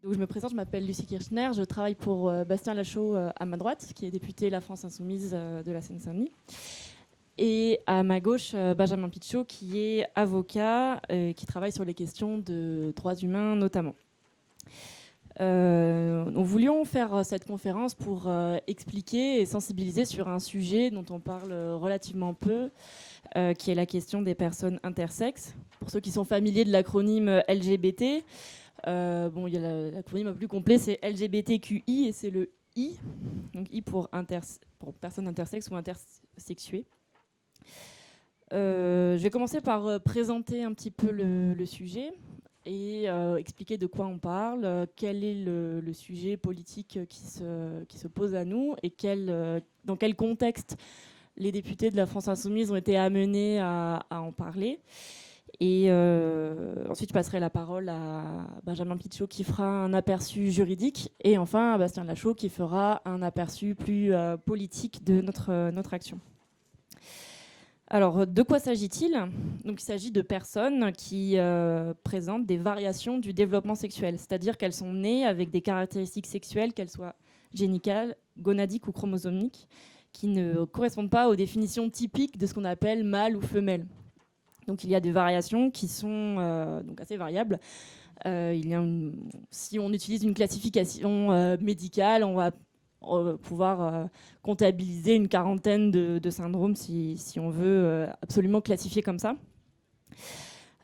Donc, je me présente, je m'appelle Lucie Kirchner, je travaille pour Bastien Lachaud à ma droite, qui est député La France Insoumise de la Seine-Saint-Denis. Et à ma gauche, Benjamin Pichot, qui est avocat, qui travaille sur les questions de droits humains notamment. Nous voulions faire cette conférence pour expliquer et sensibiliser sur un sujet dont on parle relativement peu, qui est la question des personnes intersexes. Pour ceux qui sont familiers de l'acronyme LGBT, il y a l'acronyme le plus complet, c'est LGBTQI, et c'est le I, donc I pour personnes intersexes ou intersexuées. Je vais commencer par présenter un petit peu le sujet et expliquer de quoi on parle, quel est le sujet politique qui se pose à nous et dans quel contexte les députés de la France Insoumise ont été amenés à en parler. Et ensuite, je passerai la parole à Benjamin Pichot qui fera un aperçu juridique et enfin à Bastien Lachaud qui fera un aperçu plus politique de notre action. Alors, de quoi s'agit-il ? Donc, il s'agit de personnes qui présentent des variations du développement sexuel, c'est-à-dire qu'elles sont nées avec des caractéristiques sexuelles, qu'elles soient génitales, gonadiques ou chromosomiques, qui ne correspondent pas aux définitions typiques de ce qu'on appelle mâle ou femelle. Donc il y a des variations qui sont donc assez variables. Si on utilise une classification médicale, on va pouvoir comptabiliser une quarantaine de syndromes si on veut absolument classifier comme ça.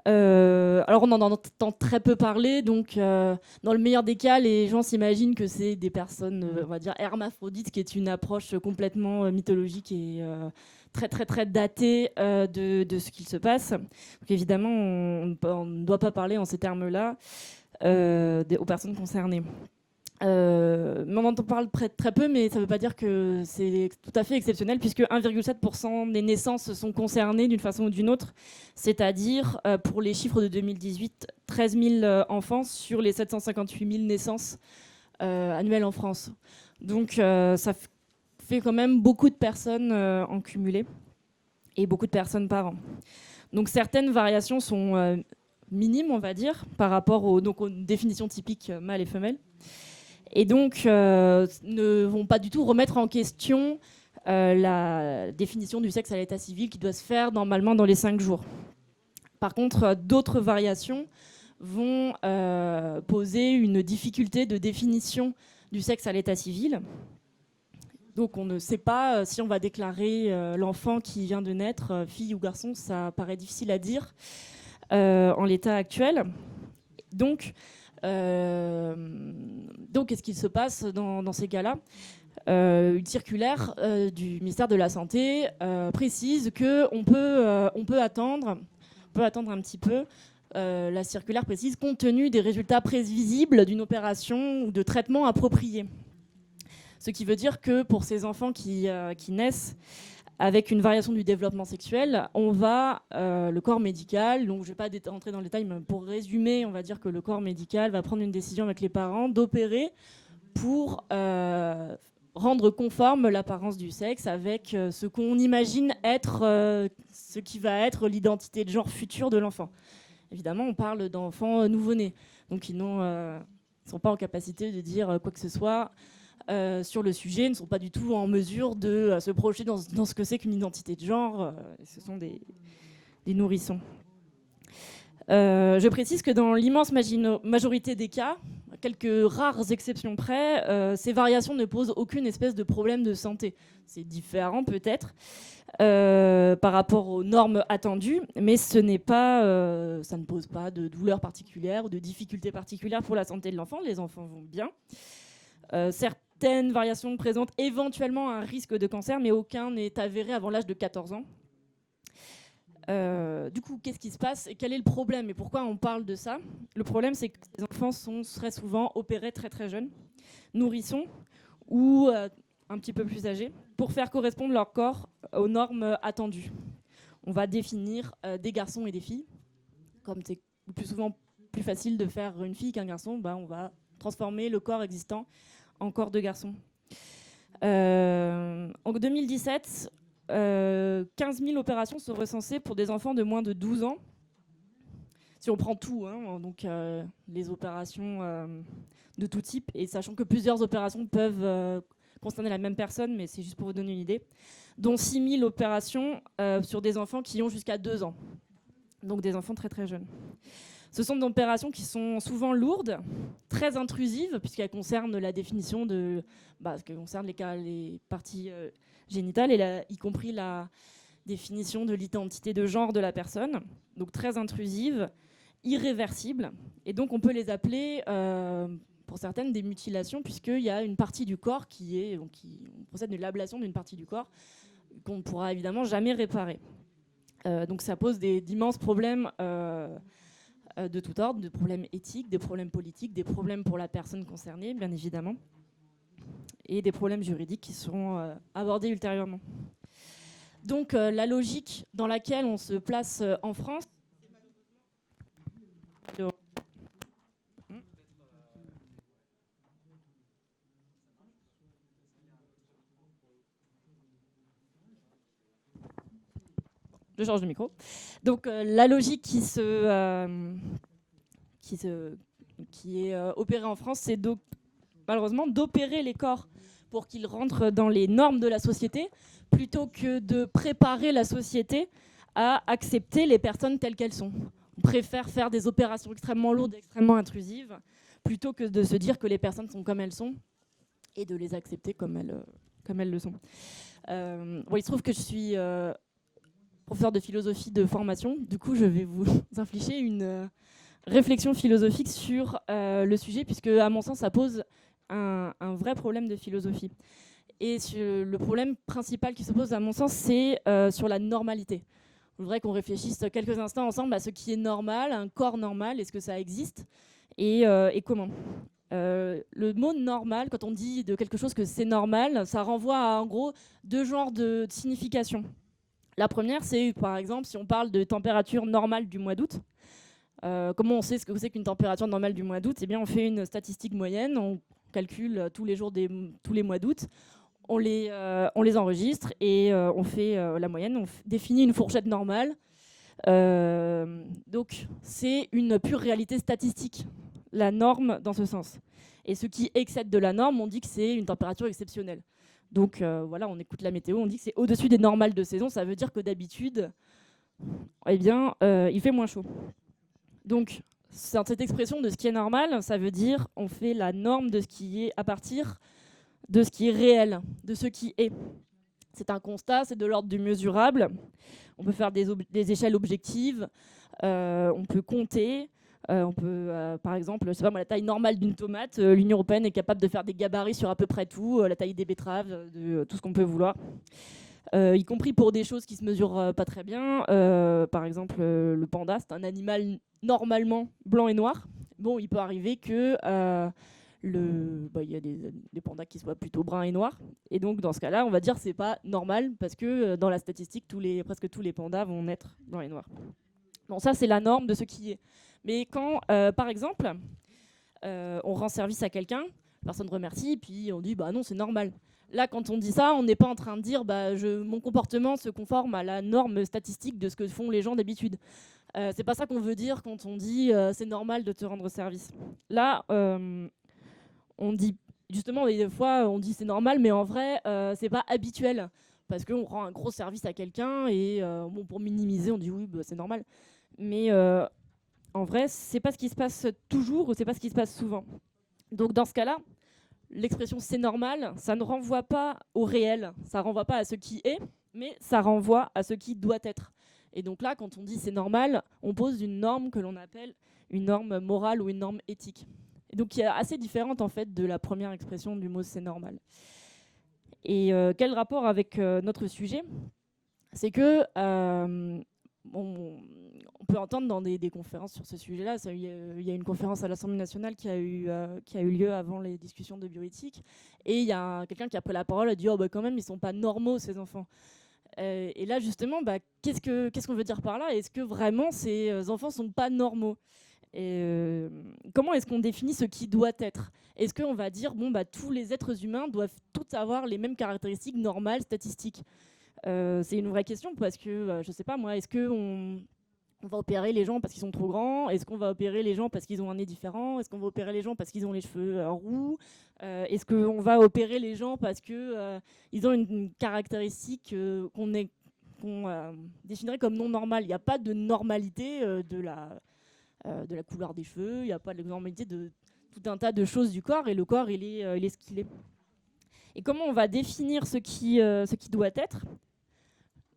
Alors on en entend très peu parler, donc dans le meilleur des cas, les gens s'imaginent que c'est des personnes, on va dire, hermaphrodites, qui est une approche complètement mythologique et très datée de ce qu'il se passe. Donc évidemment, on ne doit pas parler en ces termes-là aux personnes concernées. Mais on en parle très peu, mais ça ne veut pas dire que c'est tout à fait exceptionnel, puisque 1,7% des naissances sont concernées d'une façon ou d'une autre, c'est-à-dire, pour les chiffres de 2018, 13 000 enfants sur les 758 000 naissances annuelles en France. Donc ça fait quand même beaucoup de personnes en cumulé, et beaucoup de personnes par an. Donc certaines variations sont minimes, on va dire, par rapport aux définitions typiques mâle et femelle. Et donc ne vont pas du tout remettre en question la définition du sexe à l'état civil qui doit se faire normalement dans les 5 jours. Par contre, d'autres variations vont poser une difficulté de définition du sexe à l'état civil. Donc on ne sait pas si on va déclarer l'enfant qui vient de naître, fille ou garçon, ça paraît difficile à dire en l'état actuel. Donc qu'est-ce qu'il se passe dans ces cas-là ? Une circulaire du ministère de la Santé précise qu'on peut attendre un petit peu. La circulaire précise compte tenu des résultats prévisibles d'une opération ou de traitement approprié. Ce qui veut dire que pour ces enfants qui naissent avec une variation du développement sexuel, le corps médical, donc je ne vais pas rentrer dans le détail, mais pour résumer, on va dire que le corps médical va prendre une décision avec les parents d'opérer pour rendre conforme l'apparence du sexe avec ce qu'on imagine être ce qui va être l'identité de genre future de l'enfant. Évidemment, on parle d'enfants nouveau-nés, donc ils ne sont pas en capacité de dire quoi que ce soit sur le sujet, ne sont pas du tout en mesure de se projeter dans ce que c'est qu'une identité de genre. Ce sont des nourrissons. Je précise que dans l'immense majorité des cas, à quelques rares exceptions près, ces variations ne posent aucune espèce de problème de santé. C'est différent peut-être par rapport aux normes attendues, mais ça ne pose pas de douleur particulière ou de difficultés particulières pour la santé de l'enfant. Les enfants vont bien. Certaines variations présentent éventuellement un risque de cancer, mais aucun n'est avéré avant l'âge de 14 ans. Du coup, qu'est-ce qui se passe et quel est le problème et pourquoi on parle de ça ? Le problème, c'est que les enfants sont très souvent opérés très jeunes, nourrissons ou un petit peu plus âgés, pour faire correspondre leur corps aux normes attendues. On va définir des garçons et des filles. Comme c'est plus souvent plus facile de faire une fille qu'un garçon, on va transformer le corps existant en corps de garçon. En 2017, 15 000 opérations sont recensées pour des enfants de moins de 12 ans. Si on prend tout, donc les opérations de tout type, et sachant que plusieurs opérations peuvent concerner la même personne, mais c'est juste pour vous donner une idée, dont 6 000 opérations sur des enfants qui ont jusqu'à 2 ans, donc des enfants très très jeunes. Ce sont des opérations qui sont souvent lourdes, très intrusives, puisqu'elles concernent la définition de, ce qui concerne les parties génitales, y compris la définition de l'identité de genre de la personne, donc très intrusives, irréversibles, et donc on peut les appeler, pour certaines, des mutilations, puisqu'il y a une partie du corps on procède de l'ablation d'une partie du corps qu'on ne pourra évidemment jamais réparer. Donc ça pose d'immenses problèmes de tout ordre, des problèmes éthiques, des problèmes politiques, des problèmes pour la personne concernée, bien évidemment, et des problèmes juridiques qui seront abordés ultérieurement. Donc la logique dans laquelle on se place en France, je change de micro. Donc la logique qui est opérée en France, c'est malheureusement d'opérer les corps pour qu'ils rentrent dans les normes de la société, plutôt que de préparer la société à accepter les personnes telles qu'elles sont. On préfère faire des opérations extrêmement lourdes, extrêmement intrusives, plutôt que de se dire que les personnes sont comme elles sont et de les accepter comme elles le sont. Il se trouve que je suis professeur de philosophie de formation. Du coup, je vais vous infliger une réflexion philosophique sur le sujet, puisque, à mon sens, ça pose un vrai problème de philosophie. Et le problème principal qui se pose, à mon sens, c'est sur la normalité. Je voudrais qu'on réfléchisse quelques instants ensemble à ce qui est normal, un corps normal, est-ce que ça existe, et comment. Le mot normal, quand on dit de quelque chose que c'est normal, ça renvoie à, en gros, 2 genres de signification. La première, c'est, par exemple, si on parle de température normale du mois d'août. Comment on sait ce que c'est qu'une température normale du mois d'août ? Eh bien, on fait une statistique moyenne, on calcule tous les jours tous les mois d'août, on les enregistre et on fait la moyenne, on définit une fourchette normale. Donc, c'est une pure réalité statistique, la norme dans ce sens. Et ce qui excède de la norme, on dit que c'est une température exceptionnelle. Donc voilà, on écoute la météo, on dit que c'est au-dessus des normales de saison, ça veut dire que d'habitude, il fait moins chaud. Donc, cette expression de ce qui est normal, ça veut dire on fait la norme de ce qui est à partir de ce qui est réel, de ce qui est. C'est un constat, c'est de l'ordre du mesurable. On peut faire des échelles objectives, on peut compter. On peut, par exemple, je sais pas moi, la taille normale d'une tomate, l'Union européenne est capable de faire des gabarits sur à peu près tout, la taille des betteraves, de tout ce qu'on peut vouloir, y compris pour des choses qui se mesurent pas très bien. Par exemple, le panda, c'est un animal normalement blanc et noir. Bon, il peut arriver que y a des pandas qui soient plutôt bruns et noirs, et donc dans ce cas-là, on va dire que c'est pas normal parce que dans la statistique, presque tous les pandas vont naître blancs et noirs. Bon, ça c'est la norme de ce qui est. Mais quand, par exemple, on rend service à quelqu'un, personne ne remercie, puis on dit bah non, c'est normal. Là, quand on dit ça, on n'est pas en train de dire mon comportement se conforme à la norme statistique de ce que font les gens d'habitude. C'est pas ça qu'on veut dire quand on dit c'est normal de te rendre service. Là, on dit justement, des fois, on dit c'est normal, mais en vrai, c'est pas habituel parce qu'on rend un gros service à quelqu'un et pour minimiser, on dit oui, c'est normal. Mais en vrai, c'est pas ce qui se passe toujours ou c'est pas ce qui se passe souvent. Donc dans ce cas-là, l'expression c'est normal, ça ne renvoie pas au réel, ça renvoie pas à ce qui est, mais ça renvoie à ce qui doit être. Et donc là, quand on dit c'est normal, on pose une norme que l'on appelle une norme morale ou une norme éthique. Et donc qui est assez différente en fait de la première expression du mot c'est normal. Et quel rapport avec notre sujet ? C'est que on peut entendre dans des conférences sur ce sujet-là. Il y a une conférence à l'Assemblée nationale qui a eu lieu avant les discussions de bioéthique. Et il y a quelqu'un qui a pris la parole et a dit quand même, ils ne sont pas normaux, ces enfants. Et là, justement, qu'est-ce qu'on veut dire par là ? Est-ce que vraiment ces enfants ne sont pas normaux ? Et comment est-ce qu'on définit ce qui doit être ? Est-ce qu'on va dire tous les êtres humains doivent tous avoir les mêmes caractéristiques normales, statistiques ? C'est une vraie question parce que, je sais pas moi, est-ce qu'on on va opérer les gens parce qu'ils sont trop grands? Est-ce qu'on va opérer les gens parce qu'ils ont un nez différent? Est-ce qu'on va opérer les gens parce qu'ils ont les cheveux roux? Est-ce qu'on va opérer les gens parce que ils ont une caractéristique qu'on définirait comme non normale? Il n'y a pas de normalité de la couleur des cheveux, il n'y a pas de normalité de tout un tas de choses du corps, et le corps, il est ce qu'il est. Et comment on va définir ce qui doit être?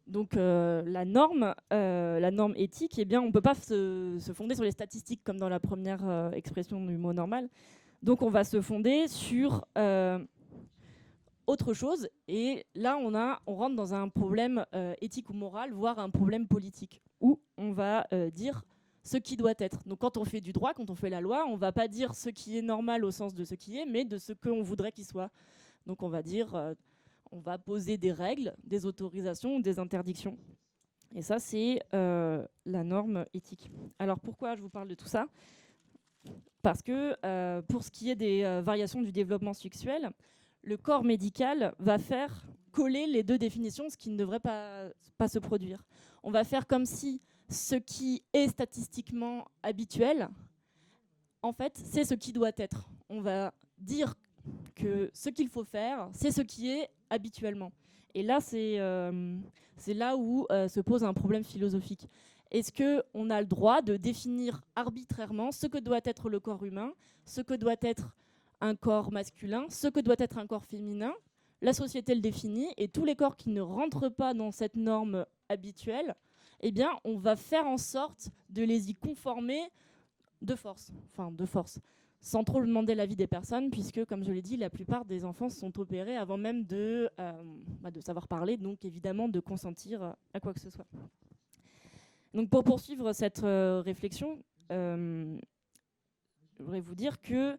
Donc la norme éthique, eh bien, on ne peut pas se fonder sur les statistiques comme dans la première expression du mot normal. Donc on va se fonder sur autre chose. Et là, on rentre dans un problème éthique ou moral, voire un problème politique, où on va dire ce qui doit être. Donc quand on fait du droit, quand on fait la loi, on ne va pas dire ce qui est normal au sens de ce qui est, mais de ce qu'on voudrait qu'il soit. Donc on va dire... on va poser des règles, des autorisations, des interdictions. Et ça, c'est la norme éthique. Alors pourquoi je vous parle de tout ça? Parce que pour ce qui est des variations du développement sexuel, le corps médical va faire coller les deux définitions, ce qui ne devrait pas se produire. On va faire comme si ce qui est statistiquement habituel, en fait, c'est ce qui doit être. On va dire que ce qu'il faut faire, c'est ce qui est habituellement. Et là, c'est là où se pose un problème philosophique. Est-ce qu'on a le droit de définir arbitrairement ce que doit être le corps humain, ce que doit être un corps masculin, ce que doit être un corps féminin? La société le définit, et tous les corps qui ne rentrent pas dans cette norme habituelle, eh bien, on va faire en sorte de les y conformer de force. Enfin, de force. Sans trop demander l'avis des personnes, puisque, comme je l'ai dit, la plupart des enfants sont opérés avant même de savoir parler, donc évidemment de consentir à quoi que ce soit. Donc pour poursuivre cette réflexion, je voudrais vous dire qu'il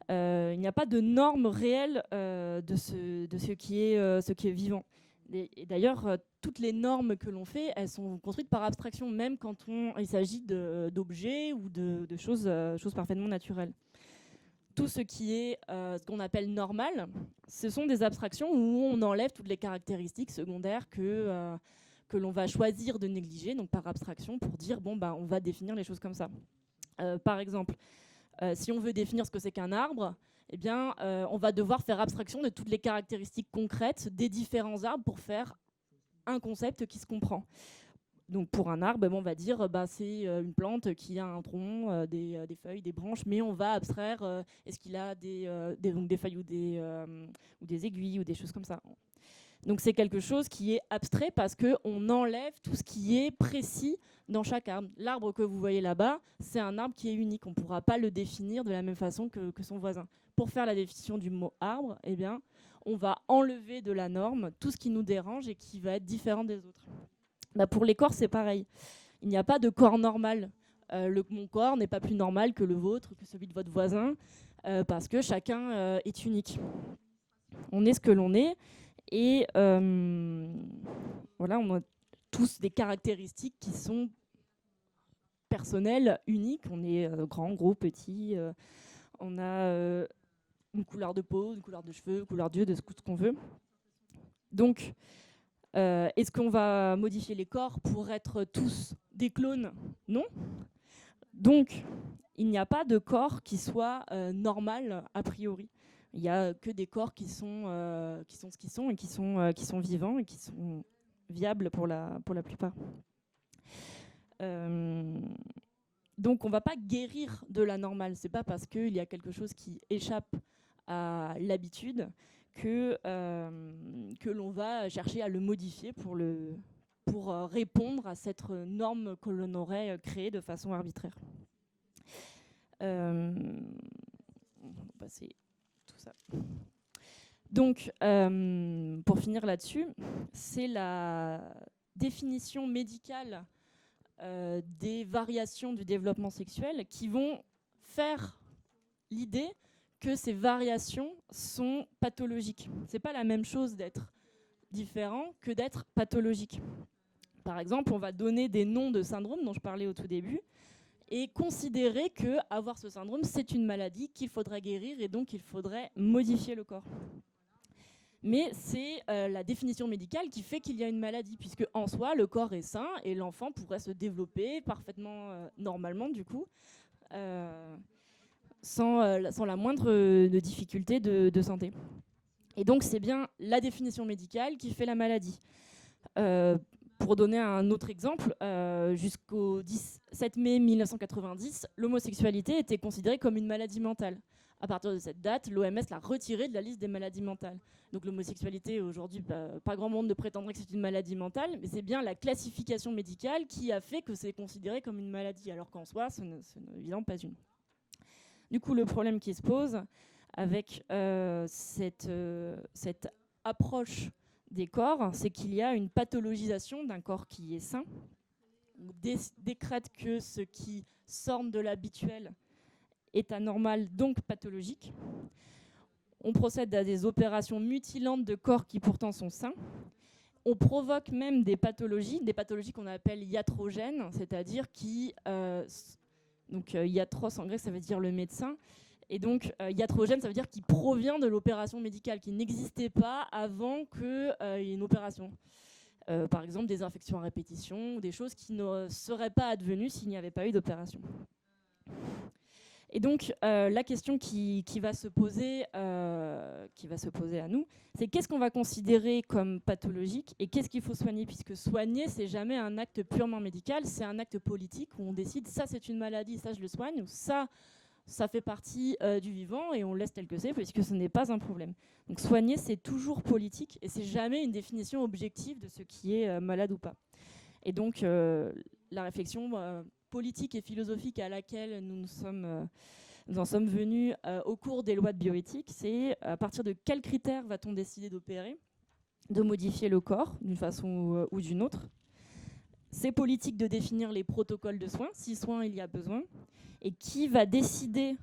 n'y a pas de norme réelle de ce qui est vivant. Et d'ailleurs, toutes les normes que l'on fait, elles sont construites par abstraction, même quand il s'agit d'objets ou de choses parfaitement naturelles. Tout ce qui est ce qu'on appelle normal, ce sont des abstractions où on enlève toutes les caractéristiques secondaires que l'on va choisir de négliger, donc par abstraction, pour dire bon, on va définir les choses comme ça. Par exemple, si on veut définir ce que c'est qu'un arbre, eh bien, on va devoir faire abstraction de toutes les caractéristiques concrètes des différents arbres pour faire un concept qui se comprend. Donc pour un arbre, on va dire c'est une plante qui a un tronc, des feuilles, des branches, mais on va abstraire est-ce qu'il a des feuilles ou des aiguilles ou des choses comme ça. Donc c'est quelque chose qui est abstrait parce qu'on enlève tout ce qui est précis dans chaque arbre. L'arbre que vous voyez là-bas, c'est un arbre qui est unique. On ne pourra pas le définir de la même façon que son voisin. Pour faire la définition du mot arbre, eh bien, on va enlever de la norme tout ce qui nous dérange et qui va être différent des autres. Pour les corps, c'est pareil. Il n'y a pas de corps normal. Mon corps n'est pas plus normal que le vôtre, que celui de votre voisin, parce que chacun est unique. On est ce que l'on est. Et voilà, on a tous des caractéristiques qui sont personnelles, uniques. On est grand, gros, petit. On a une couleur de peau, une couleur de cheveux, une couleur d'yeux, de ce qu'on veut. Donc, est-ce qu'on va modifier les corps pour être tous des clones? Non. Donc, il n'y a pas de corps qui soit normal a priori. Il n'y a que des corps qui sont ce qu'ils sont et qui sont vivants et qui sont viables pour la plupart. Donc on ne va pas guérir de la normale. Ce n'est pas parce qu'il y a quelque chose qui échappe à l'habitude que l'on va chercher à le modifier pour répondre à cette norme que l'on aurait créée de façon arbitraire. On va passer tout ça. Donc, pour finir là-dessus, c'est la définition médicale des variations du développement sexuel qui vont faire l'idée que ces variations sont pathologiques. C'est pas la même chose d'être différent que d'être pathologique. Par exemple, on va donner des noms de syndromes dont je parlais au tout début et considérer qu'avoir ce syndrome, c'est une maladie qu'il faudrait guérir et donc il faudrait modifier le corps. Mais c'est la définition médicale qui fait qu'il y a une maladie, puisque en soi, le corps est sain et l'enfant pourrait se développer parfaitement normalement, du coup, sans la moindre difficulté de santé. Et donc, c'est bien la définition médicale qui fait la maladie. Pour donner un autre exemple, jusqu'au 17 mai 1990, l'homosexualité était considérée comme une maladie mentale. À partir de cette date, l'OMS l'a retirée de la liste des maladies mentales. Donc l'homosexualité, aujourd'hui, pas grand monde ne prétendrait que c'est une maladie mentale, mais c'est bien la classification médicale qui a fait que c'est considéré comme une maladie, alors qu'en soi, ce n'est évidemment pas une. Du coup, le problème qui se pose avec cette approche des corps, c'est qu'il y a une pathologisation d'un corps qui est sain. On décrète que ce qui sort de l'habituel est anormal, donc pathologique. On procède à des opérations mutilantes de corps qui pourtant sont sains. On provoque même des pathologies qu'on appelle iatrogènes, c'est-à-dire qui... donc iatros en grec, ça veut dire le médecin. Et donc, iatrogène, ça veut dire qu'il provient de l'opération médicale, qui n'existait pas avant qu'il y ait une opération. Par exemple, des infections à répétition, ou des choses qui ne seraient pas advenues s'il n'y avait pas eu d'opération. Et donc, la question qui va se poser à nous, c'est qu'est-ce qu'on va considérer comme pathologique et qu'est-ce qu'il faut soigner, puisque soigner, c'est jamais un acte purement médical, c'est un acte politique où on décide ça c'est une maladie, ça je le soigne, ou ça fait partie du vivant et on le laisse tel que c'est, puisque ce n'est pas un problème. Donc soigner, c'est toujours politique et c'est jamais une définition objective de ce qui est malade ou pas. Et donc, la réflexion politique et philosophique à laquelle nous en sommes venus au cours des lois de bioéthique, c'est à partir de quels critères va-t-on décider d'opérer, de modifier le corps d'une façon ou d'une autre. C'est politique de définir les protocoles de soins, si soins il y a besoin. Et qui va décider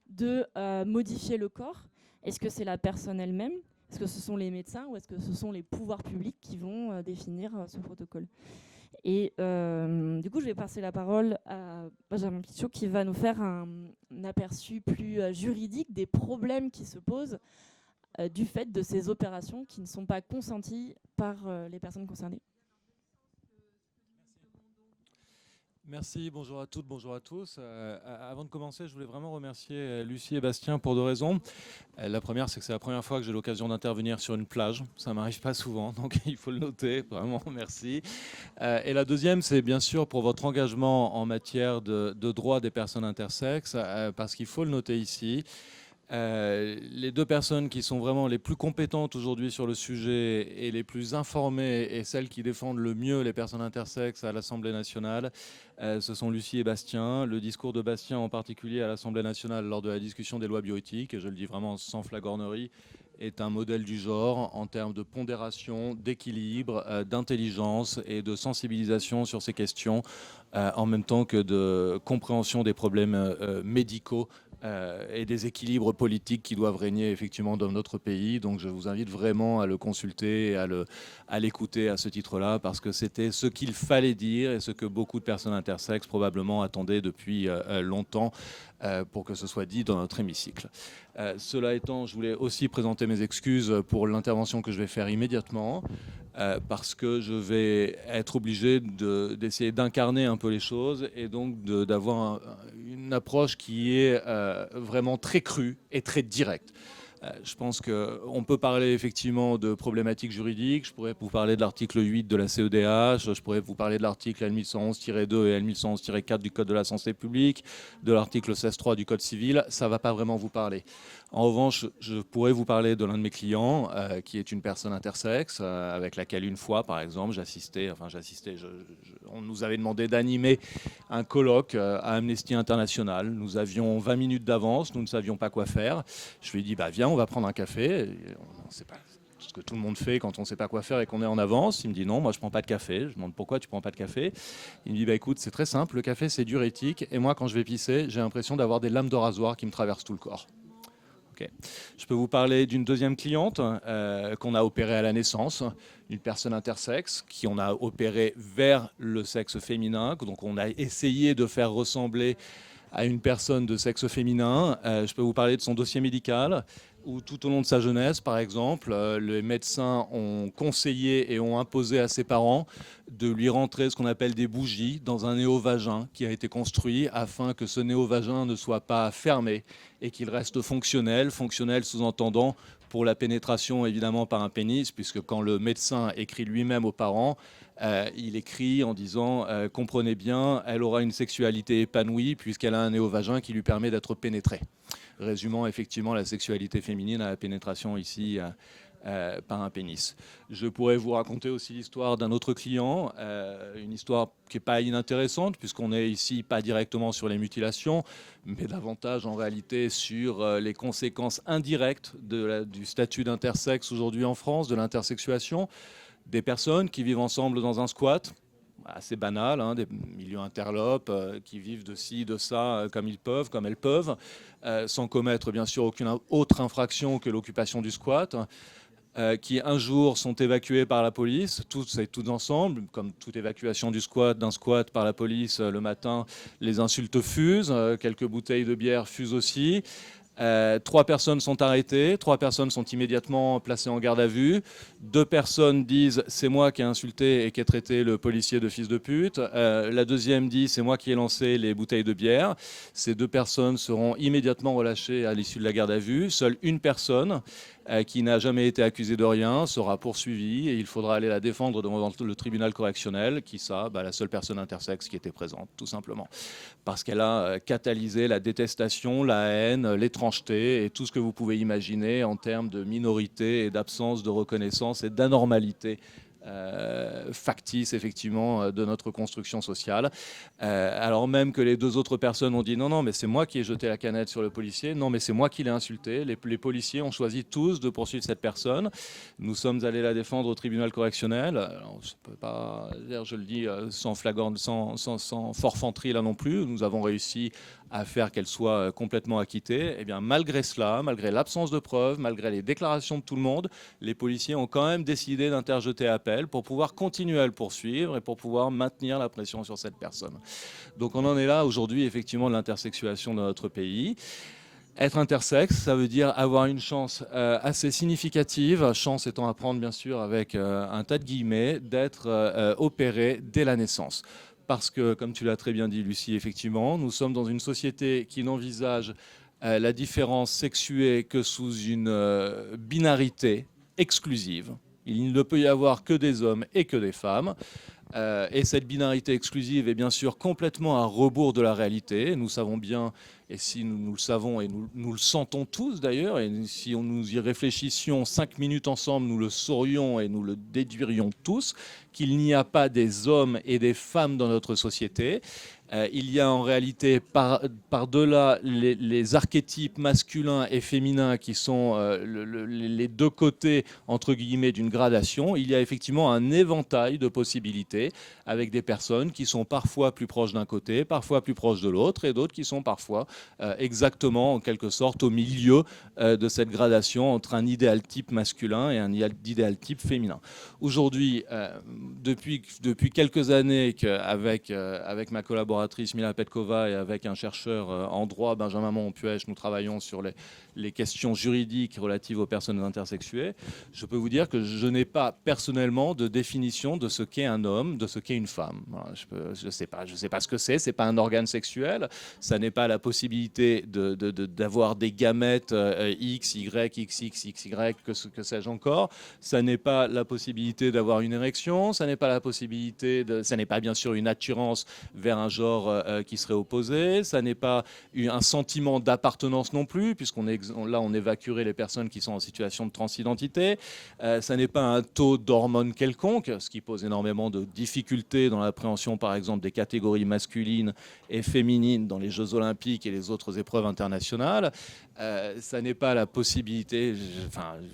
de modifier le corps? Est-ce que c'est la personne elle-même? Est-ce que ce sont les médecins ou est-ce que ce sont les pouvoirs publics qui vont définir ce protocole? Et du coup, je vais passer la parole à Benjamin Pichot qui va nous faire un aperçu plus juridique des problèmes qui se posent du fait de ces opérations qui ne sont pas consenties par les personnes concernées. Merci, bonjour à toutes, bonjour à tous. Avant de commencer, je voulais vraiment remercier Lucie et Bastien pour deux raisons. La première, c'est que c'est la première fois que j'ai l'occasion d'intervenir sur une plage. Ça ne m'arrive pas souvent, donc il faut le noter. Vraiment, merci. Et la deuxième, c'est bien sûr pour votre engagement en matière de droits des personnes intersexes, parce qu'il faut le noter ici. Les deux personnes qui sont vraiment les plus compétentes aujourd'hui sur le sujet et les plus informées et celles qui défendent le mieux les personnes intersexes à l'Assemblée nationale, ce sont Lucie et Bastien. Le discours de Bastien en particulier à l'Assemblée nationale lors de la discussion des lois bioéthiques, et je le dis vraiment sans flagornerie, est un modèle du genre en termes de pondération, d'équilibre, d'intelligence et de sensibilisation sur ces questions, en même temps que de compréhension des problèmes médicaux et des équilibres politiques qui doivent régner effectivement dans notre pays. Donc je vous invite vraiment à le consulter et à l'écouter à ce titre-là, parce que c'était ce qu'il fallait dire et ce que beaucoup de personnes intersexes probablement attendaient depuis longtemps pour que ce soit dit dans notre hémicycle. Cela étant, je voulais aussi présenter mes excuses pour l'intervention que je vais faire immédiatement, parce que je vais être obligé d'essayer d'incarner un peu les choses et donc d'avoir une approche qui est vraiment très crue et très directe. Je pense qu'on peut parler effectivement de problématiques juridiques. Je pourrais vous parler de l'article 8 de la CEDH, je pourrais vous parler de l'article L1111-2 et L1111-4 du Code de la santé publique, de l'article 16.3 du Code civil. Ça ne va pas vraiment vous parler. En revanche, je pourrais vous parler de l'un de mes clients, qui est une personne intersexe, avec laquelle une fois, par exemple, on nous avait demandé d'animer un colloque à Amnesty International. Nous avions 20 minutes d'avance, nous ne savions pas quoi faire. Je lui ai dit, viens, on va prendre un café. C'est pas ce que tout le monde fait quand on ne sait pas quoi faire et qu'on est en avance. Il me dit non, moi je ne prends pas de café. Je demande pourquoi tu ne prends pas de café. Il me dit écoute, c'est très simple, le café c'est diurétique et moi quand je vais pisser, j'ai l'impression d'avoir des lames de rasoir qui me traversent tout le corps. Okay. Je peux vous parler d'une deuxième cliente qu'on a opérée à la naissance, une personne intersexe qui on a opéré vers le sexe féminin. Donc on a essayé de faire ressembler à une personne de sexe féminin. Je peux vous parler de son dossier médical. où tout au long de sa jeunesse, par exemple, les médecins ont conseillé et ont imposé à ses parents de lui rentrer ce qu'on appelle des bougies dans un néovagin qui a été construit afin que ce néovagin ne soit pas fermé et qu'il reste fonctionnel, fonctionnel sous-entendant pour la pénétration évidemment par un pénis, puisque quand le médecin écrit lui-même aux parents, il écrit en disant comprenez bien, elle aura une sexualité épanouie puisqu'elle a un néovagin qui lui permet d'être pénétrée. Résumant effectivement la sexualité féminine à la pénétration ici par un pénis. Je pourrais vous raconter aussi l'histoire d'un autre client, une histoire qui n'est pas inintéressante puisqu'on est ici pas directement sur les mutilations, mais davantage en réalité sur les conséquences indirectes du statut d'intersexe aujourd'hui en France, de l'intersexuation, des personnes qui vivent ensemble dans un squat, assez banal, hein, des milieux interlopes qui vivent de ci, de ça, comme ils peuvent, comme elles peuvent, sans commettre bien sûr aucune autre infraction que l'occupation du squat, qui un jour sont évacués par la police, tous et toutes ensemble, comme toute évacuation d'un squat par la police le matin, les insultes fusent, quelques bouteilles de bière fusent aussi. 3 personnes sont arrêtées, 3 personnes sont immédiatement placées en garde à vue. 2 personnes disent c'est moi qui ai insulté et qui ai traité le policier de fils de pute. La deuxième dit c'est moi qui ai lancé les bouteilles de bière. Ces 2 personnes seront immédiatement relâchées à l'issue de la garde à vue. Seule une personne qui n'a jamais été accusée de rien sera poursuivie et il faudra aller la défendre devant le tribunal correctionnel, qui la seule personne intersexe qui était présente, tout simplement. Parce qu'elle a catalysé la détestation, la haine, l'étrangeté et tout ce que vous pouvez imaginer en termes de minorité et d'absence de reconnaissance et d'anormalité factice effectivement de notre construction sociale, alors même que les 2 autres personnes ont dit non mais c'est moi qui ai jeté la canette sur le policier, non mais c'est moi qui l'ai insulté. Les policiers ont choisi tous de poursuivre cette personne. Nous sommes allés la défendre au tribunal correctionnel. Alors, je peux pas dire, je le dis sans forfanterie là non plus, nous avons réussi à faire qu'elle soit complètement acquittée. Et bien malgré cela, malgré l'absence de preuves, malgré les déclarations de tout le monde, les policiers ont quand même décidé d'interjeter appel pour pouvoir continuer à le poursuivre et pour pouvoir maintenir la pression sur cette personne. Donc on en est là aujourd'hui effectivement de l'intersexuation dans notre pays. Être intersexe, ça veut dire avoir une chance assez significative, chance étant à prendre bien sûr avec un tas de guillemets, d'être opéré dès la naissance. Parce que, comme tu l'as très bien dit, Lucie, effectivement, nous sommes dans une société qui n'envisage la différence sexuée que sous une binarité exclusive. Il ne peut y avoir que des hommes et que des femmes. Et cette binarité exclusive est bien sûr complètement à rebours de la réalité. Nous savons bien, et si nous le savons, et nous le sentons tous d'ailleurs, et si nous y réfléchissions 5 minutes ensemble, nous le saurions et nous le déduirions tous, qu'il n'y a pas des hommes et des femmes dans notre société. Il y a en réalité par-delà les archétypes masculins et féminins qui sont les 2 côtés, entre guillemets, d'une gradation. Il y a effectivement un éventail de possibilités avec des personnes qui sont parfois plus proches d'un côté, parfois plus proches de l'autre, et d'autres qui sont parfois exactement, en quelque sorte, au milieu de cette gradation entre un idéal type masculin et un idéal type féminin. Aujourd'hui, depuis quelques années, avec ma collaboratrice Mila Petkova et avec un chercheur en droit, Benjamin Monpuech, nous travaillons sur les questions juridiques relatives aux personnes intersexuées. Je peux vous dire que je n'ai pas personnellement de définition de ce qu'est un homme, de ce qu'est une femme. Je ne sais pas ce que c'est pas un organe sexuel, ça n'est pas la possibilité d'avoir des gamètes X, Y, XX, XY, que sais-je encore, ça n'est pas la possibilité d'avoir une érection, ça n'est pas la possibilité, ça n'est pas bien sûr une attirance vers un genre qui serait opposé, ça n'est pas un sentiment d'appartenance non plus, puisqu'on on évacuerait les personnes qui sont en situation de transidentité, ça n'est pas un taux d'hormones quelconque, ce qui pose énormément de difficultés dans l'appréhension par exemple des catégories masculines et féminines dans les Jeux Olympiques et les autres épreuves internationales, ça n'est pas la possibilité,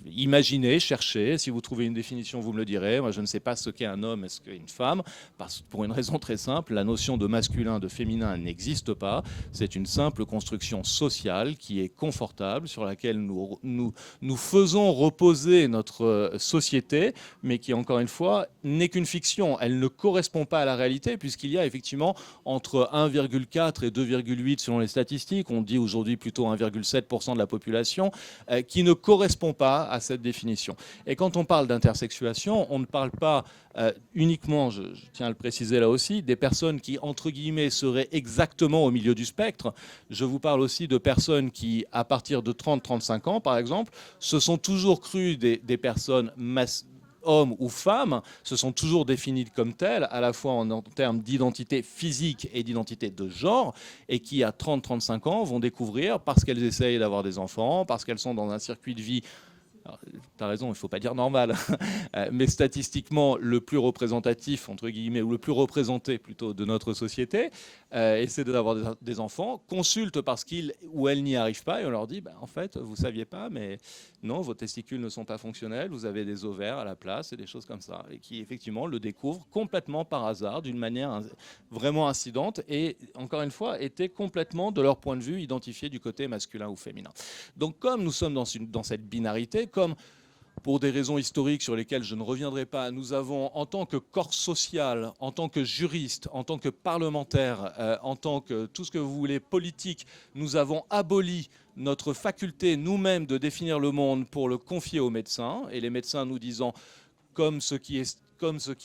imaginez, cherchez, si vous trouvez une définition vous me le direz, moi je ne sais pas ce qu'est un homme et ce qu'est une femme, pour une raison très simple, la notion de masculin, de féminin n'existe pas. C'est une simple construction sociale qui est confortable, sur laquelle nous faisons reposer notre société, mais qui, encore une fois, n'est qu'une fiction. Elle ne correspond pas à la réalité, puisqu'il y a effectivement entre 1,4 et 2,8 selon les statistiques. On dit aujourd'hui plutôt 1,7 97% de la population, qui ne correspond pas à cette définition. Et quand on parle d'intersexuation, on ne parle pas uniquement, je tiens à le préciser là aussi, des personnes qui, entre guillemets, seraient exactement au milieu du spectre. Je vous parle aussi de personnes qui, à partir de 30-35 ans, par exemple, se sont toujours crues des personnes hommes ou femmes, se sont toujours définies comme telles, à la fois en termes d'identité physique et d'identité de genre, et qui, à 30-35 ans, vont découvrir, parce qu'elles essayent d'avoir des enfants, parce qu'elles sont dans un circuit de vie, tu as raison, il ne faut pas dire normal, mais statistiquement le plus représentatif, entre guillemets, ou le plus représenté plutôt de notre société, essaie d'avoir des enfants, consulte parce qu'ils ou elles n'y arrivent pas, et on leur dit, en fait, vous ne saviez pas, mais non, vos testicules ne sont pas fonctionnels, vous avez des ovaires à la place, et des choses comme ça, et qui effectivement le découvrent complètement par hasard, d'une manière vraiment incidente, et encore une fois, étaient complètement, de leur point de vue, identifiés du côté masculin ou féminin. Donc comme nous sommes dans cette binarité, comme pour des raisons historiques sur lesquelles je ne reviendrai pas, nous avons, en tant que corps social, en tant que juriste, en tant que parlementaire, en tant que tout ce que vous voulez, politique, nous avons aboli notre faculté nous-mêmes de définir le monde pour le confier aux médecins, et les médecins nous disant, comme ce qui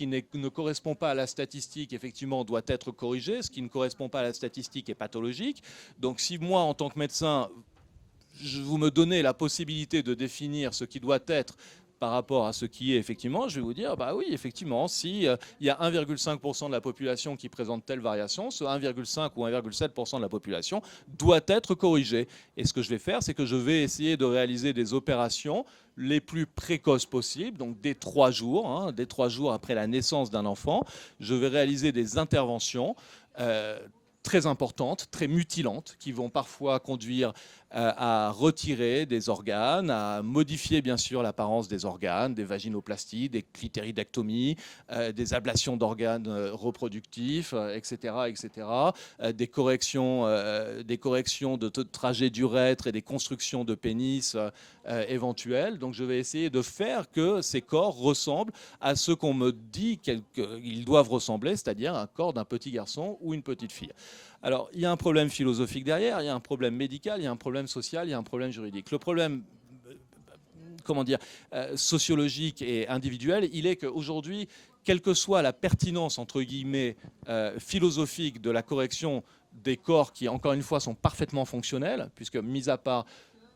ne correspond pas à la statistique, effectivement, doit être corrigé, ce qui ne correspond pas à la statistique est pathologique. Donc si moi, en tant que médecin, vous me donnez la possibilité de définir ce qui doit être par rapport à ce qui est effectivement, je vais vous dire, oui, effectivement, si il y a 1,5% de la population qui présente telle variation, ce 1,5 ou 1,7% de la population doit être corrigé. Et ce que je vais faire, c'est que je vais essayer de réaliser des opérations les plus précoces possibles, donc dès 3 jours, dès 3 jours après la naissance d'un enfant, je vais réaliser des interventions très importantes, très mutilantes, qui vont parfois conduire à retirer des organes, à modifier bien sûr l'apparence des organes, des vaginoplasties, des clitéridectomies, des ablations d'organes reproductifs, etc., etc., des corrections de trajet d'urètre et des constructions de pénis éventuelles. Donc je vais essayer de faire que ces corps ressemblent à ce qu'on me dit qu'ils doivent ressembler, c'est-à-dire un corps d'un petit garçon ou une petite fille. Alors, il y a un problème philosophique derrière, il y a un problème médical, il y a un problème social, il y a un problème juridique. Le problème, sociologique et individuel, il est qu'aujourd'hui, quelle que soit la pertinence, entre guillemets, philosophique de la correction des corps qui, encore une fois, sont parfaitement fonctionnels, puisque, mis à part,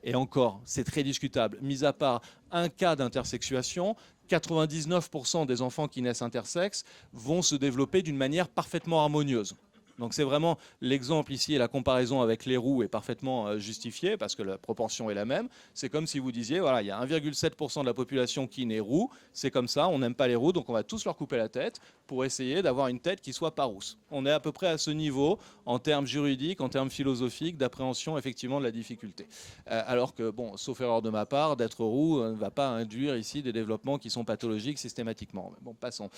et encore, c'est très discutable, mis à part un cas d'intersexuation, 99% des enfants qui naissent intersexes vont se développer d'une manière parfaitement harmonieuse. Donc c'est vraiment l'exemple ici, et la comparaison avec les roux est parfaitement justifiée parce que la proportion est la même. C'est comme si vous disiez, voilà, il y a 1,7% de la population qui naît roux, c'est comme ça, on n'aime pas les roux, donc on va tous leur couper la tête pour essayer d'avoir une tête qui soit pas rousse. On est à peu près à ce niveau en termes juridiques, en termes philosophiques, d'appréhension effectivement de la difficulté. Alors que, bon, sauf erreur de ma part, d'être roux ne va pas induire ici des développements qui sont pathologiques systématiquement. Mais bon, passons.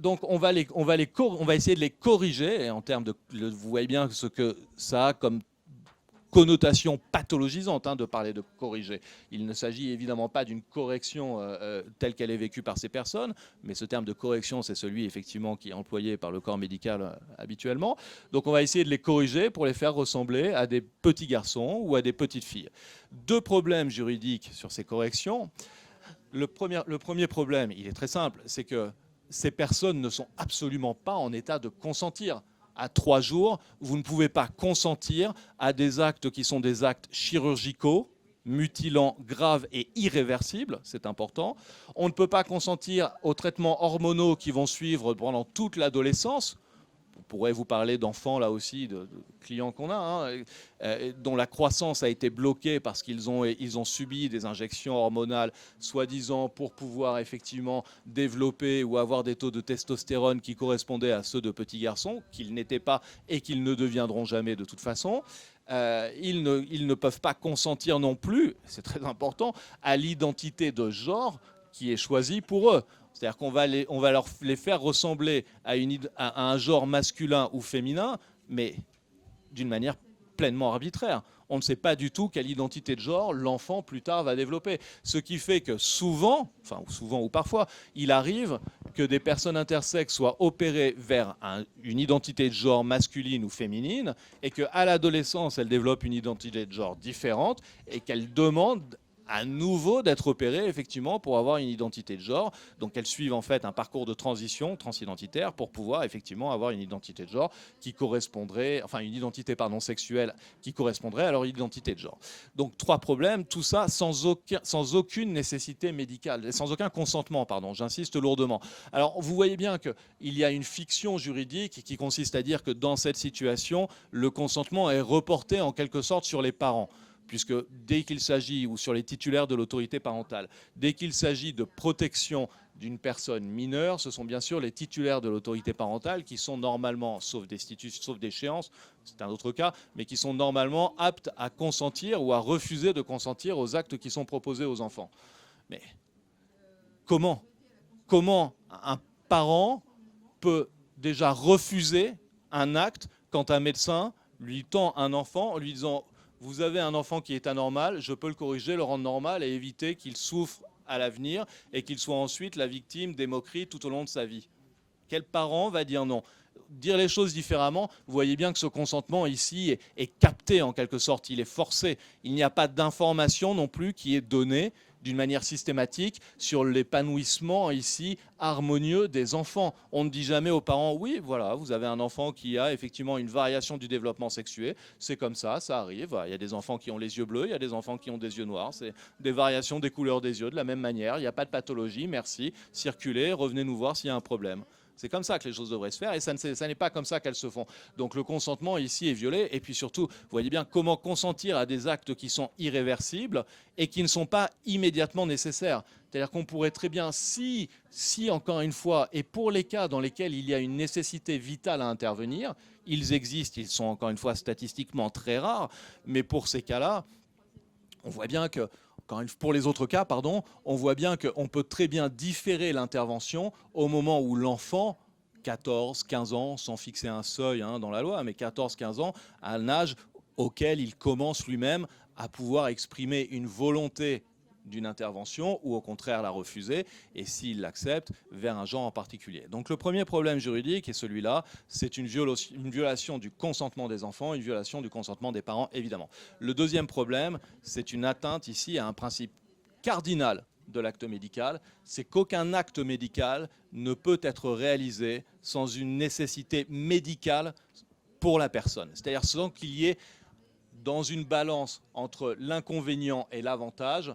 Donc on va essayer de les corriger, et en termes de, vous voyez bien ce que ça a comme connotation pathologisante de parler de corriger. Il ne s'agit évidemment pas d'une correction telle qu'elle est vécue par ces personnes, mais ce terme de correction, c'est celui effectivement qui est employé par le corps médical habituellement. Donc on va essayer de les corriger pour les faire ressembler à des petits garçons ou à des petites filles. 2 problèmes juridiques sur ces corrections. Le premier problème, il est très simple, c'est que ces personnes ne sont absolument pas en état de consentir. À 3 jours, vous ne pouvez pas consentir à des actes qui sont des actes chirurgicaux, mutilants, graves et irréversibles, c'est important. On ne peut pas consentir aux traitements hormonaux qui vont suivre pendant toute l'adolescence. On pourrait vous parler d'enfants, là aussi, de clients qu'on a, dont la croissance a été bloquée parce qu'ils ont subi des injections hormonales, soi-disant pour pouvoir effectivement développer ou avoir des taux de testostérone qui correspondaient à ceux de petits garçons, qu'ils n'étaient pas et qu'ils ne deviendront jamais de toute façon. Ils ne peuvent pas consentir non plus, c'est très important, à l'identité de genre qui est choisie pour eux. C'est-à-dire qu'on va les faire ressembler à un genre masculin ou féminin, mais d'une manière pleinement arbitraire. on ne sait pas du tout quelle identité de genre l'enfant plus tard va développer. Ce qui fait que souvent ou parfois, il arrive que des personnes intersexes soient opérées vers une identité de genre masculine ou féminine et qu'à l'adolescence, elles développent une identité de genre différente et qu'elles demandent à nouveau d'être opérées effectivement pour avoir une identité de genre. Donc elles suivent en fait un parcours de transition transidentitaire pour pouvoir effectivement avoir une identité de genre qui correspondrait, enfin une identité sexuelle qui correspondrait à leur identité de genre. Donc 3 problèmes, tout ça sans aucune nécessité médicale, et sans aucun consentement, j'insiste lourdement. Alors vous voyez bien qu'il y a une fiction juridique qui consiste à dire que dans cette situation, le consentement est reporté en quelque sorte sur les parents, puisque dès qu'il s'agit, ou sur les titulaires de l'autorité parentale, dès qu'il s'agit de protection d'une personne mineure, ce sont bien sûr les titulaires de l'autorité parentale qui sont normalement, sauf d'échéance, c'est un autre cas, mais qui sont normalement aptes à consentir ou à refuser de consentir aux actes qui sont proposés aux enfants. Mais comment un parent peut déjà refuser un acte quand un médecin lui tend un enfant en lui disant « Vous avez un enfant qui est anormal, je peux le corriger, le rendre normal et éviter qu'il souffre à l'avenir et qu'il soit ensuite la victime des moqueries tout au long de sa vie. » Quel parent va dire non ? Dire les choses différemment, vous voyez bien que ce consentement ici est capté en quelque sorte, il est forcé. Il n'y a pas d'information non plus qui est donnée d'une manière systématique sur l'épanouissement ici harmonieux des enfants. On ne dit jamais aux parents, oui, voilà, vous avez un enfant qui a effectivement une variation du développement sexué, c'est comme ça arrive. Il y a des enfants qui ont les yeux bleus, il y a des enfants qui ont des yeux noirs, c'est des variations des couleurs des yeux de la même manière, il n'y a pas de pathologie, merci, circulez, revenez nous voir s'il y a un problème. C'est comme ça que les choses devraient se faire et ça n'est pas comme ça qu'elles se font. Donc le consentement ici est violé et puis surtout, vous voyez bien comment consentir à des actes qui sont irréversibles et qui ne sont pas immédiatement nécessaires. C'est-à-dire qu'on pourrait très bien, si encore une fois, et pour les cas dans lesquels il y a une nécessité vitale à intervenir, ils existent, ils sont encore une fois statistiquement très rares, mais pour ces cas-là, on voit bien que pour les autres cas, on voit bien qu'on peut très bien différer l'intervention au moment où l'enfant, 14, 15 ans, sans fixer un seuil dans la loi, mais 14, 15 ans, à un âge auquel il commence lui-même à pouvoir exprimer une volonté d'une intervention ou au contraire la refuser, et s'il l'accepte, vers un genre en particulier. Donc le premier problème juridique est celui-là, c'est une violation du consentement des enfants, une violation du consentement des parents, évidemment. Le deuxième problème, c'est une atteinte ici à un principe cardinal de l'acte médical, c'est qu'aucun acte médical ne peut être réalisé sans une nécessité médicale pour la personne. C'est-à-dire sans qu'il y ait, dans une balance entre l'inconvénient et l'avantage,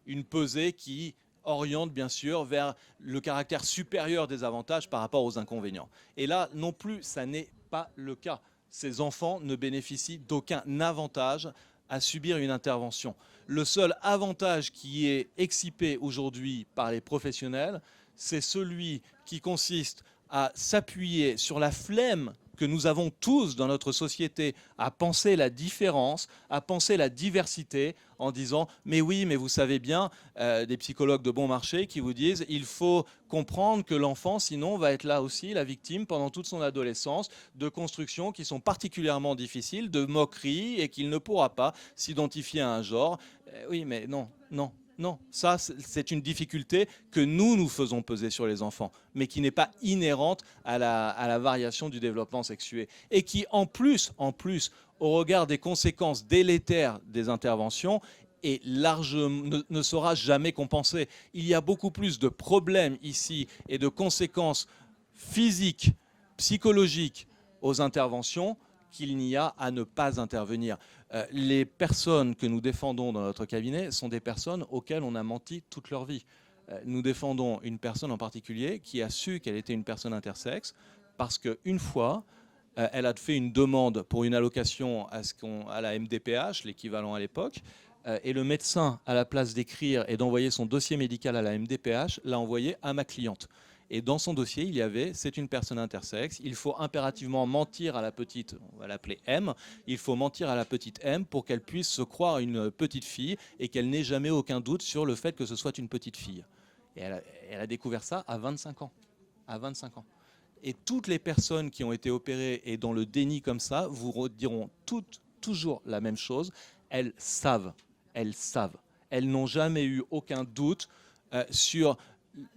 une pesée qui oriente bien sûr vers le caractère supérieur des avantages par rapport aux inconvénients. Et là, non plus, ça n'est pas le cas. Ces enfants ne bénéficient d'aucun avantage à subir une intervention. Le seul avantage qui est excipé aujourd'hui par les professionnels, c'est celui qui consiste à s'appuyer sur la flemme que nous avons tous dans notre société à penser la différence, à penser la diversité, en disant « mais oui, mais vous savez bien », des psychologues de bon marché qui vous disent « il faut comprendre que l'enfant, sinon, va être là aussi la victime pendant toute son adolescence de constructions qui sont particulièrement difficiles, de moqueries, et qu'il ne pourra pas s'identifier à un genre. » Oui, mais non, non. Non, ça c'est une difficulté que nous faisons peser sur les enfants, mais qui n'est pas inhérente à la variation du développement sexué. Et qui en plus, au regard des conséquences délétères des interventions, ne sera jamais compensée. Il y a beaucoup plus de problèmes ici et de conséquences physiques, psychologiques aux interventions qu'il n'y a à ne pas intervenir. Les personnes que nous défendons dans notre cabinet sont des personnes auxquelles on a menti toute leur vie. Nous défendons une personne en particulier qui a su qu'elle était une personne intersexe parce qu'une fois, elle a fait une demande pour une allocation à la MDPH, l'équivalent à l'époque, et le médecin, à la place d'écrire et d'envoyer son dossier médical à la MDPH, l'a envoyé à ma cliente. Et dans son dossier, il y avait « c'est une personne intersexe, il faut impérativement mentir à la petite, on va l'appeler M, il faut mentir à la petite M pour qu'elle puisse se croire une petite fille et qu'elle n'ait jamais aucun doute sur le fait que ce soit une petite fille. » Et elle a découvert ça à 25 ans. À 25 ans. Et toutes les personnes qui ont été opérées et dans le déni comme ça vous diront toutes toujours la même chose, elles savent. Elles n'ont jamais eu aucun doute sur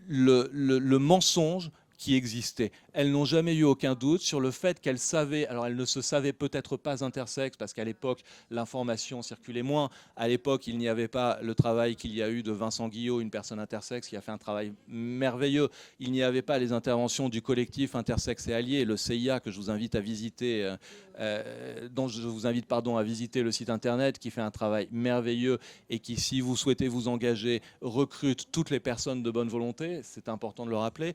le mensonge qui existait. Elles n'ont jamais eu aucun doute sur le fait qu'elles savaient, alors elles ne se savaient peut-être pas intersexes, parce qu'à l'époque, l'information circulait moins. À l'époque, il n'y avait pas le travail qu'il y a eu de Vincent Guillot, une personne intersexe qui a fait un travail merveilleux. Il n'y avait pas les interventions du collectif Intersexe et Alliés, le CIA, que je vous invite à visiter, dont je vous invite à visiter le site internet, qui fait un travail merveilleux et qui, si vous souhaitez vous engager, recrute toutes les personnes de bonne volonté, c'est important de le rappeler,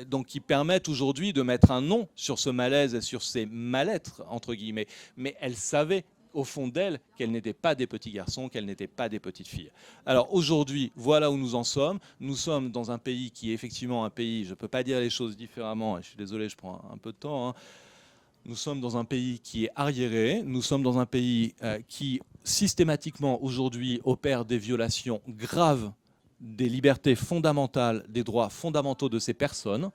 donc qui permettent aujourd'hui de mettre un nom sur ce malaise et sur ces mal-être, entre guillemets. Mais elles savaient au fond d'elles qu'elles n'étaient pas des petits garçons, qu'elles n'étaient pas des petites filles. Alors aujourd'hui, voilà où nous en sommes. Nous sommes dans un pays qui est effectivement un pays, je ne peux pas dire les choses différemment, je suis désolé, je prends un peu de temps, hein. Nous sommes dans un pays qui est arriéré, nous sommes dans un pays qui systématiquement aujourd'hui opère des violations graves des libertés fondamentales, des droits fondamentaux de ces personnes.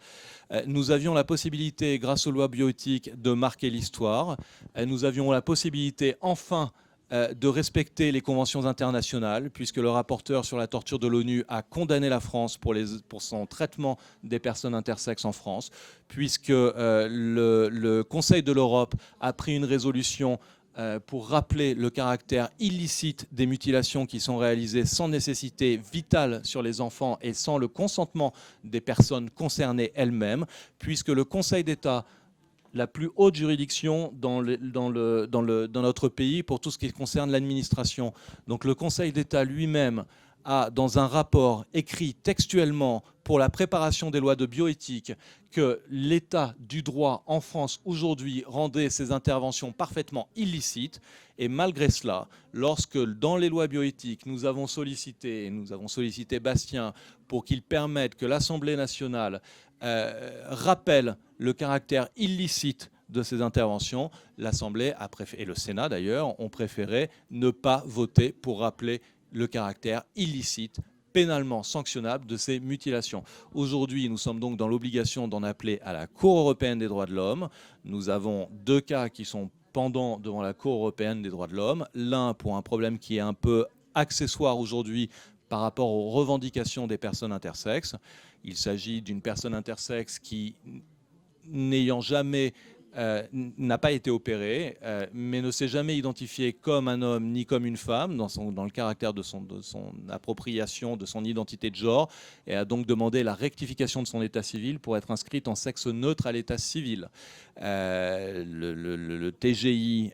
Nous avions la possibilité, grâce aux lois bioéthiques, de marquer l'histoire. Nous avions la possibilité, enfin, de respecter les conventions internationales, puisque le rapporteur sur la torture de l'ONU a condamné la France pour son traitement des personnes intersexes en France, puisque le Conseil de l'Europe a pris une résolution pour rappeler le caractère illicite des mutilations qui sont réalisées sans nécessité vitale sur les enfants et sans le consentement des personnes concernées elles-mêmes, puisque le Conseil d'État, la plus haute juridiction dans notre pays pour tout ce qui concerne l'administration. Donc le Conseil d'État lui-même a, dans un rapport écrit textuellement pour la préparation des lois de bioéthique, que l'état du droit en France aujourd'hui rendait ces interventions parfaitement illicites. Et malgré cela, lorsque dans les lois bioéthiques, nous avons sollicité Bastien pour qu'il permette que l'Assemblée nationale rappelle le caractère illicite de ces interventions, l'Assemblée et le Sénat d'ailleurs ont préféré ne pas voter pour rappeler le caractère illicite, pénalement sanctionnable de ces mutilations. Aujourd'hui, nous sommes donc dans l'obligation d'en appeler à la Cour européenne des droits de l'homme. Nous avons 2 cas qui sont pendants devant la Cour européenne des droits de l'homme. L'un pour un problème qui est un peu accessoire aujourd'hui par rapport aux revendications des personnes intersexes. Il s'agit d'une personne intersexe qui, n'ayant jamais n'a pas été opérée, mais ne s'est jamais identifiée comme un homme ni comme une femme dans le caractère de son appropriation de son identité de genre, et a donc demandé la rectification de son état civil pour être inscrite en sexe neutre à l'état civil. Le TGI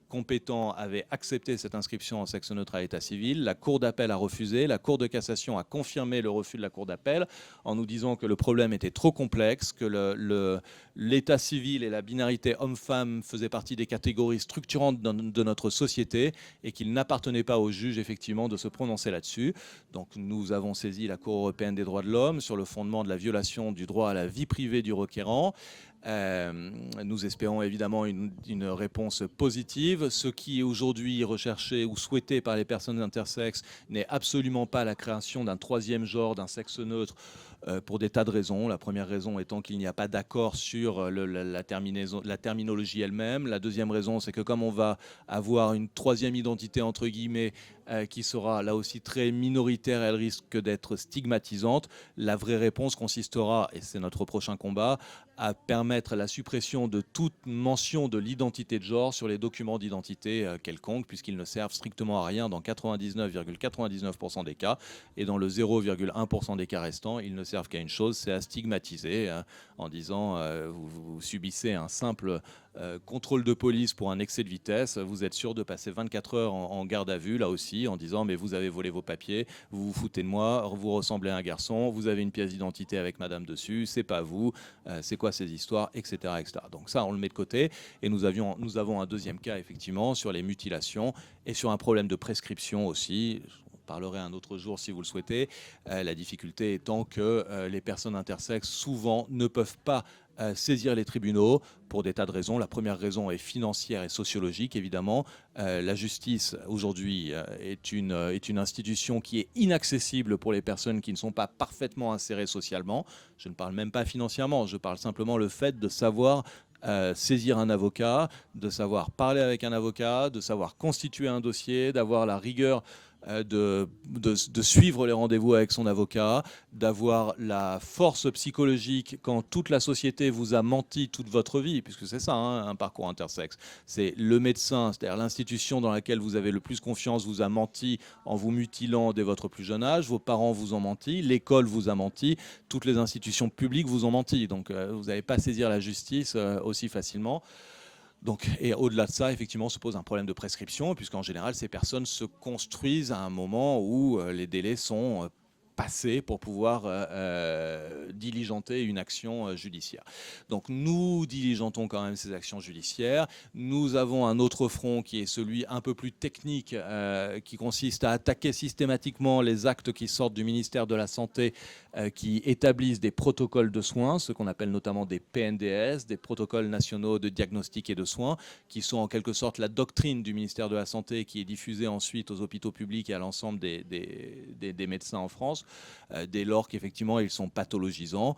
compétent avait accepté cette inscription en sexe neutre à l'état civil. La Cour d'appel a refusé. La Cour de cassation a confirmé le refus de la Cour d'appel en nous disant que le problème était trop complexe, que l'état civil et la binarité homme-femme faisaient partie des catégories structurantes de notre société et qu'il n'appartenait pas aux juges effectivement de se prononcer là-dessus. Donc nous avons saisi la Cour européenne des droits de l'homme sur le fondement de la violation du droit à la vie privée du requérant. Nous espérons évidemment une réponse positive. Ce qui est aujourd'hui recherché ou souhaité par les personnes intersexes n'est absolument pas la création d'un 3e genre, d'un sexe neutre, pour des tas de raisons. La première raison étant qu'il n'y a pas d'accord sur la terminologie elle-même. La deuxième raison, c'est que comme on va avoir une 3e identité entre guillemets qui sera là aussi très minoritaire, elle risque d'être stigmatisante. La vraie réponse consistera, et c'est notre prochain combat, à permettre la suppression de toute mention de l'identité de genre sur les documents d'identité quelconques, puisqu'ils ne servent strictement à rien dans 99,99% des cas, et dans le 0,1% des cas restants, ils ne servent qu'à une chose, c'est à stigmatiser, en disant vous subissez un simple contrôle de police pour un excès de vitesse, vous êtes sûr de passer 24 heures en garde à vue, là aussi, en disant mais vous avez volé vos papiers, vous vous foutez de moi, vous ressemblez à un garçon, vous avez une pièce d'identité avec madame dessus, c'est pas vous, c'est quoi ces histoires, etc., etc. Donc ça, on le met de côté. Et nous avons un deuxième cas, effectivement, sur les mutilations et sur un problème de prescription aussi. Je parlerai un autre jour si vous le souhaitez. La difficulté étant que les personnes intersexes, souvent, ne peuvent pas saisir les tribunaux pour des tas de raisons. La première raison est financière et sociologique, évidemment. La justice, aujourd'hui, est une institution qui est inaccessible pour les personnes qui ne sont pas parfaitement insérées socialement. Je ne parle même pas financièrement, je parle simplement le fait de savoir saisir un avocat, de savoir parler avec un avocat, de savoir constituer un dossier, d'avoir la rigueur de suivre les rendez-vous avec son avocat, d'avoir la force psychologique quand toute la société vous a menti toute votre vie, puisque c'est ça, hein, un parcours intersexe. C'est le médecin, c'est-à-dire l'institution dans laquelle vous avez le plus confiance, vous a menti en vous mutilant dès votre plus jeune âge, vos parents vous ont menti, l'école vous a menti, toutes les institutions publiques vous ont menti. Donc vous n'allez pas saisir la justice aussi facilement. Donc, et au-delà de ça, effectivement, se pose un problème de prescription, puisqu'en général, ces personnes se construisent à un moment où les délais sont passés pour pouvoir diligenter une action judiciaire. Donc nous diligentons quand même ces actions judiciaires. Nous avons un autre front qui est celui un peu plus technique, qui consiste à attaquer systématiquement les actes qui sortent du ministère de la Santé, qui établissent des protocoles de soins, ce qu'on appelle notamment des PNDS, des protocoles nationaux de diagnostic et de soins, qui sont en quelque sorte la doctrine du ministère de la Santé, qui est diffusée ensuite aux hôpitaux publics et à l'ensemble des médecins en France, dès lors qu'effectivement ils sont pathologisants.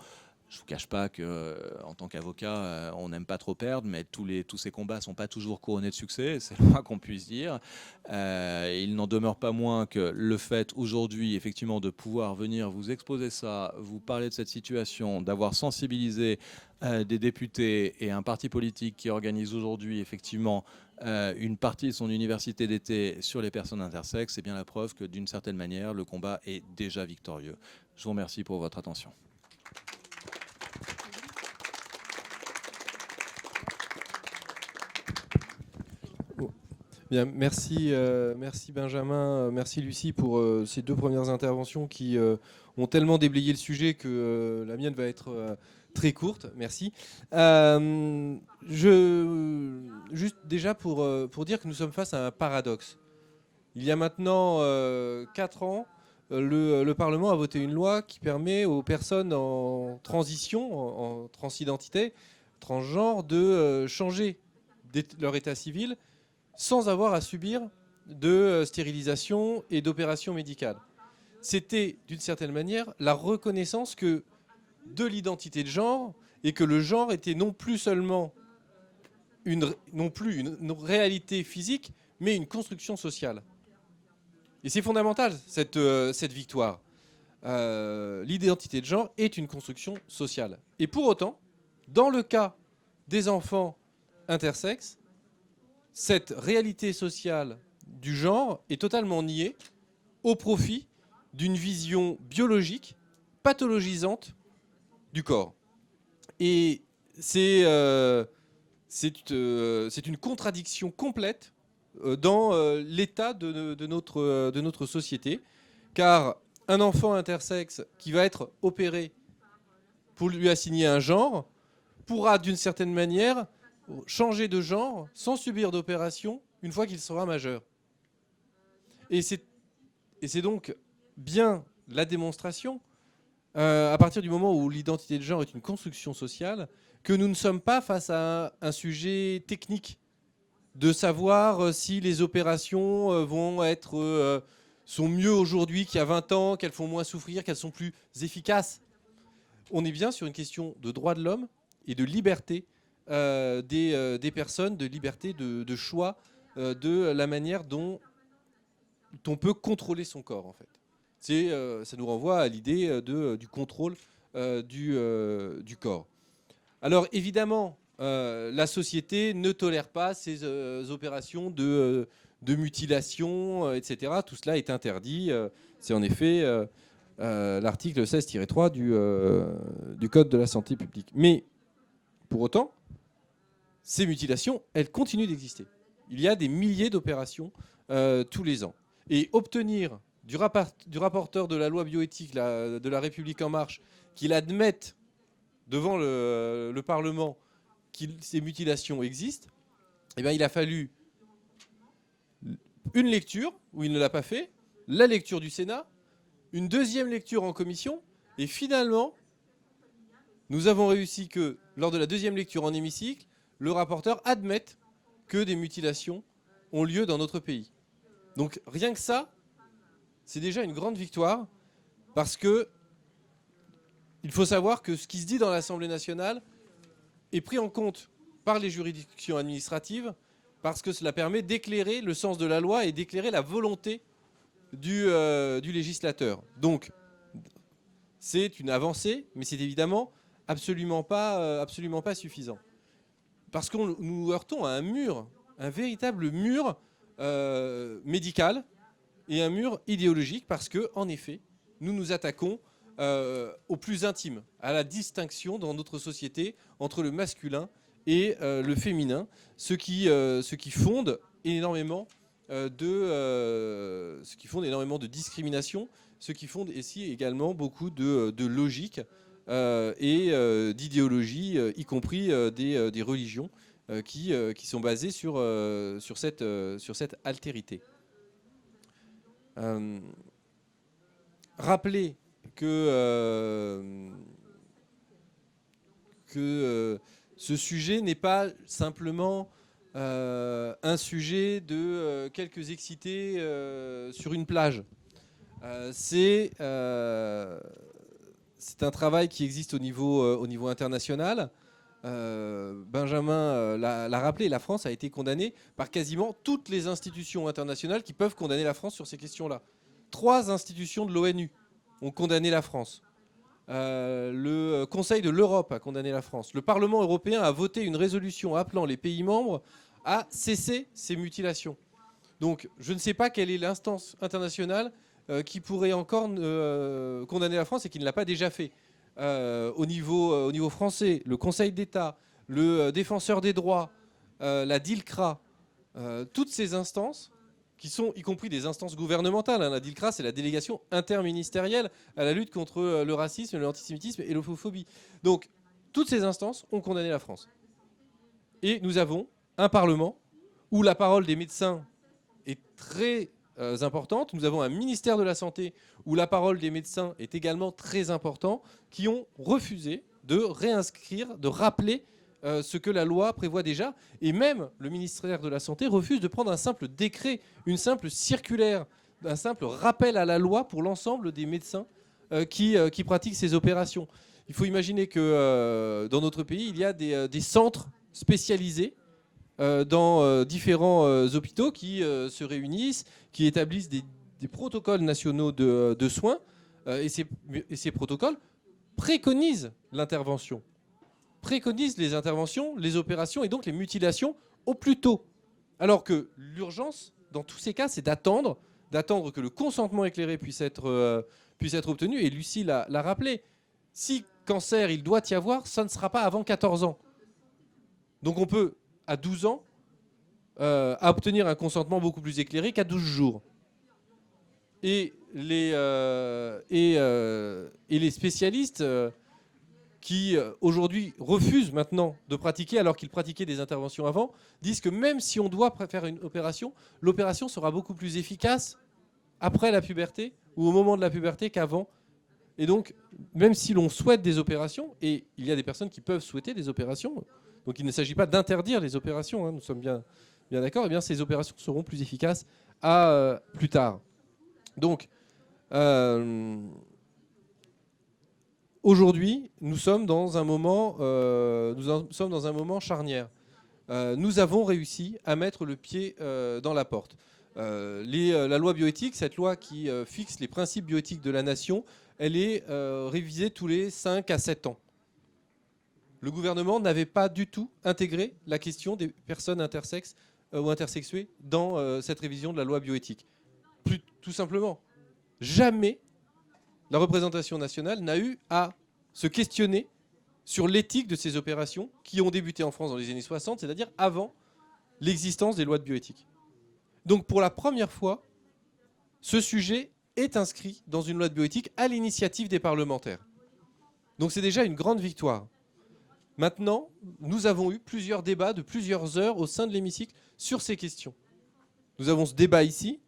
Je ne vous cache pas qu'en tant qu'avocat, on n'aime pas trop perdre, mais tous ces combats ne sont pas toujours couronnés de succès, c'est le moins qu'on puisse dire. Il n'en demeure pas moins que le fait aujourd'hui, effectivement, de pouvoir venir vous exposer ça, vous parler de cette situation, d'avoir sensibilisé des députés et un parti politique qui organise aujourd'hui, effectivement, une partie de son université d'été sur les personnes intersexes, c'est bien la preuve que, d'une certaine manière, le combat est déjà victorieux. Je vous remercie pour votre attention. Bien, merci Benjamin, merci Lucie pour ces deux premières interventions qui ont tellement déblayé le sujet que la mienne va être très courte. Merci. Juste déjà pour dire que nous sommes face à un paradoxe. Il y a maintenant 4 ans, le Parlement a voté une loi qui permet aux personnes en transition, en transidentité, transgenre, de changer leur état civil sans avoir à subir de stérilisation et d'opérations médicales. C'était, d'une certaine manière, la reconnaissance de l'identité de genre et que le genre était non plus seulement une réalité physique, mais une construction sociale. Et c'est fondamental, cette victoire. L'identité de genre est une construction sociale. Et pour autant, dans le cas des enfants intersexes, cette réalité sociale du genre est totalement niée au profit d'une vision biologique pathologisante du corps. Et c'est une contradiction complète dans l'état de notre société, car un enfant intersexe qui va être opéré pour lui assigner un genre pourra d'une certaine manière changer de genre sans subir d'opération une fois qu'il sera majeur. Et c'est donc bien la démonstration, à partir du moment où l'identité de genre est une construction sociale, que nous ne sommes pas face à un sujet technique de savoir si les opérations sont mieux aujourd'hui qu'il y a 20 ans, qu'elles font moins souffrir, qu'elles sont plus efficaces. On est bien sur une question de droit de l'homme et de liberté des personnes, de liberté de choix, de la manière dont on peut contrôler son corps, en fait. Ça nous renvoie à l'idée du contrôle du corps. Alors évidemment, la société ne tolère pas ces opérations de mutilation, etc. Tout cela est interdit. C'est en effet l'article 16-3 du Code de la santé publique. Mais pour autant, ces mutilations, elles continuent d'exister. Il y a des milliers d'opérations tous les ans. Et obtenir du rapporteur de la loi bioéthique de la République En Marche qu'il admette devant le Parlement que ces mutilations existent, eh bien, il a fallu une lecture, où il ne l'a pas fait, la lecture du Sénat, une deuxième lecture en commission, et finalement, nous avons réussi que, lors de la deuxième lecture en hémicycle, le rapporteur admette que des mutilations ont lieu dans notre pays. Donc rien que ça, c'est déjà une grande victoire, parce que il faut savoir que ce qui se dit dans l'Assemblée nationale est pris en compte par les juridictions administratives, parce que cela permet d'éclairer le sens de la loi et d'éclairer la volonté du législateur. Donc, c'est une avancée, mais c'est évidemment absolument pas suffisant. Parce que nous heurtons à un mur, un véritable mur médical et un mur idéologique, parce que, en effet, nous nous attaquons au plus intime, à la distinction dans notre société entre le masculin et le féminin, ce qui fonde énormément de discrimination, ce qui fonde ici également beaucoup de logique et d'idéologie, y compris des religions qui sont basées sur cette altérité. Rappeler que ce sujet n'est pas simplement un sujet de quelques excités sur une plage. C'est un travail qui existe au niveau international. Benjamin l'a rappelé, la France a été condamnée par quasiment toutes les institutions internationales qui peuvent condamner la France sur ces questions-là. 3 institutions de l'ONU ont condamné la France. Le Conseil de l'Europe a condamné la France. Le Parlement européen a voté une résolution appelant les pays membres à cesser ces mutilations. Donc, je ne sais pas quelle est l'instance internationale qui pourrait encore condamner la France et qui ne l'a pas déjà fait. Au niveau français, le Conseil d'État, le Défenseur des droits, la DILCRA, toutes ces instances qui sont y compris des instances gouvernementales. La DILCRA, c'est la délégation interministérielle à la lutte contre le racisme, l'antisémitisme et l'homophobie. Donc, toutes ces instances ont condamné la France. Et nous avons un Parlement où la parole des médecins est très importante. Nous avons un ministère de la Santé où la parole des médecins est également très importante, qui ont refusé de réinscrire, de rappeler ce que la loi prévoit déjà. Et même le ministère de la Santé refuse de prendre un simple décret, une simple circulaire, un simple rappel à la loi pour l'ensemble des médecins qui pratiquent ces opérations. Il faut imaginer que dans notre pays, il y a des centres spécialisés dans différents hôpitaux qui se réunissent, qui établissent des protocoles nationaux de soins, et ces protocoles préconisent l'intervention, préconisent les interventions, les opérations et donc les mutilations au plus tôt. Alors que l'urgence, dans tous ces cas, c'est d'attendre que le consentement éclairé puisse être obtenu. Et Lucie l'a rappelé, si cancer il doit y avoir, ça ne sera pas avant 14 ans. Donc on peut, à 12 ans, à obtenir un consentement beaucoup plus éclairé qu'à 12 jours. Et les spécialistes qui, aujourd'hui, refusent maintenant de pratiquer, alors qu'ils pratiquaient des interventions avant, disent que même si on doit faire une opération, l'opération sera beaucoup plus efficace après la puberté ou au moment de la puberté qu'avant. Et donc, même si l'on souhaite des opérations, et il y a des personnes qui peuvent souhaiter des opérations, donc il ne s'agit pas d'interdire les opérations, hein, nous sommes bien d'accord, et bien ces opérations seront plus efficaces plus tard. Donc, aujourd'hui, nous sommes dans un moment charnière. Nous avons réussi à mettre le pied dans la porte. La loi bioéthique, cette loi qui fixe les principes bioéthiques de la nation, elle est révisée tous les 5 à 7 ans. Le gouvernement n'avait pas du tout intégré la question des personnes intersexes ou intersexuées dans cette révision de la loi bioéthique. Tout simplement, jamais la représentation nationale n'a eu à se questionner sur l'éthique de ces opérations qui ont débuté en France dans les années 60, c'est-à-dire avant l'existence des lois de bioéthique. Donc pour la première fois, ce sujet est inscrit dans une loi de bioéthique à l'initiative des parlementaires. Donc c'est déjà une grande victoire. Maintenant, nous avons eu plusieurs débats de plusieurs heures au sein de l'hémicycle sur ces questions. Nous avons ce débat ici,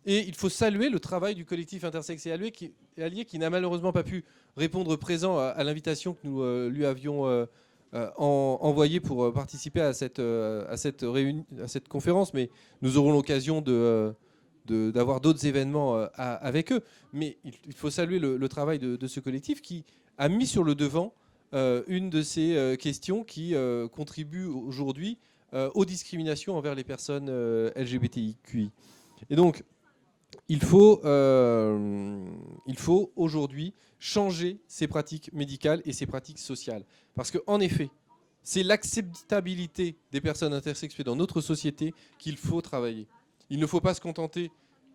et il faut saluer le travail du collectif Intersexes et Alliés qui n'a malheureusement pas pu répondre présent à l'invitation que nous lui avions envoyée pour participer à cette conférence, mais nous aurons l'occasion d'avoir d'autres événements avec eux. Mais il faut saluer le travail de ce collectif qui a mis sur le devant une de ces questions qui contribuent aujourd'hui aux discriminations envers les personnes LGBTIQI. Et donc, il faut aujourd'hui changer ces pratiques médicales et ces pratiques sociales. Parce qu'en effet, c'est l'acceptabilité des personnes intersexuées dans notre société qu'il faut travailler. Il ne faut pas se contenter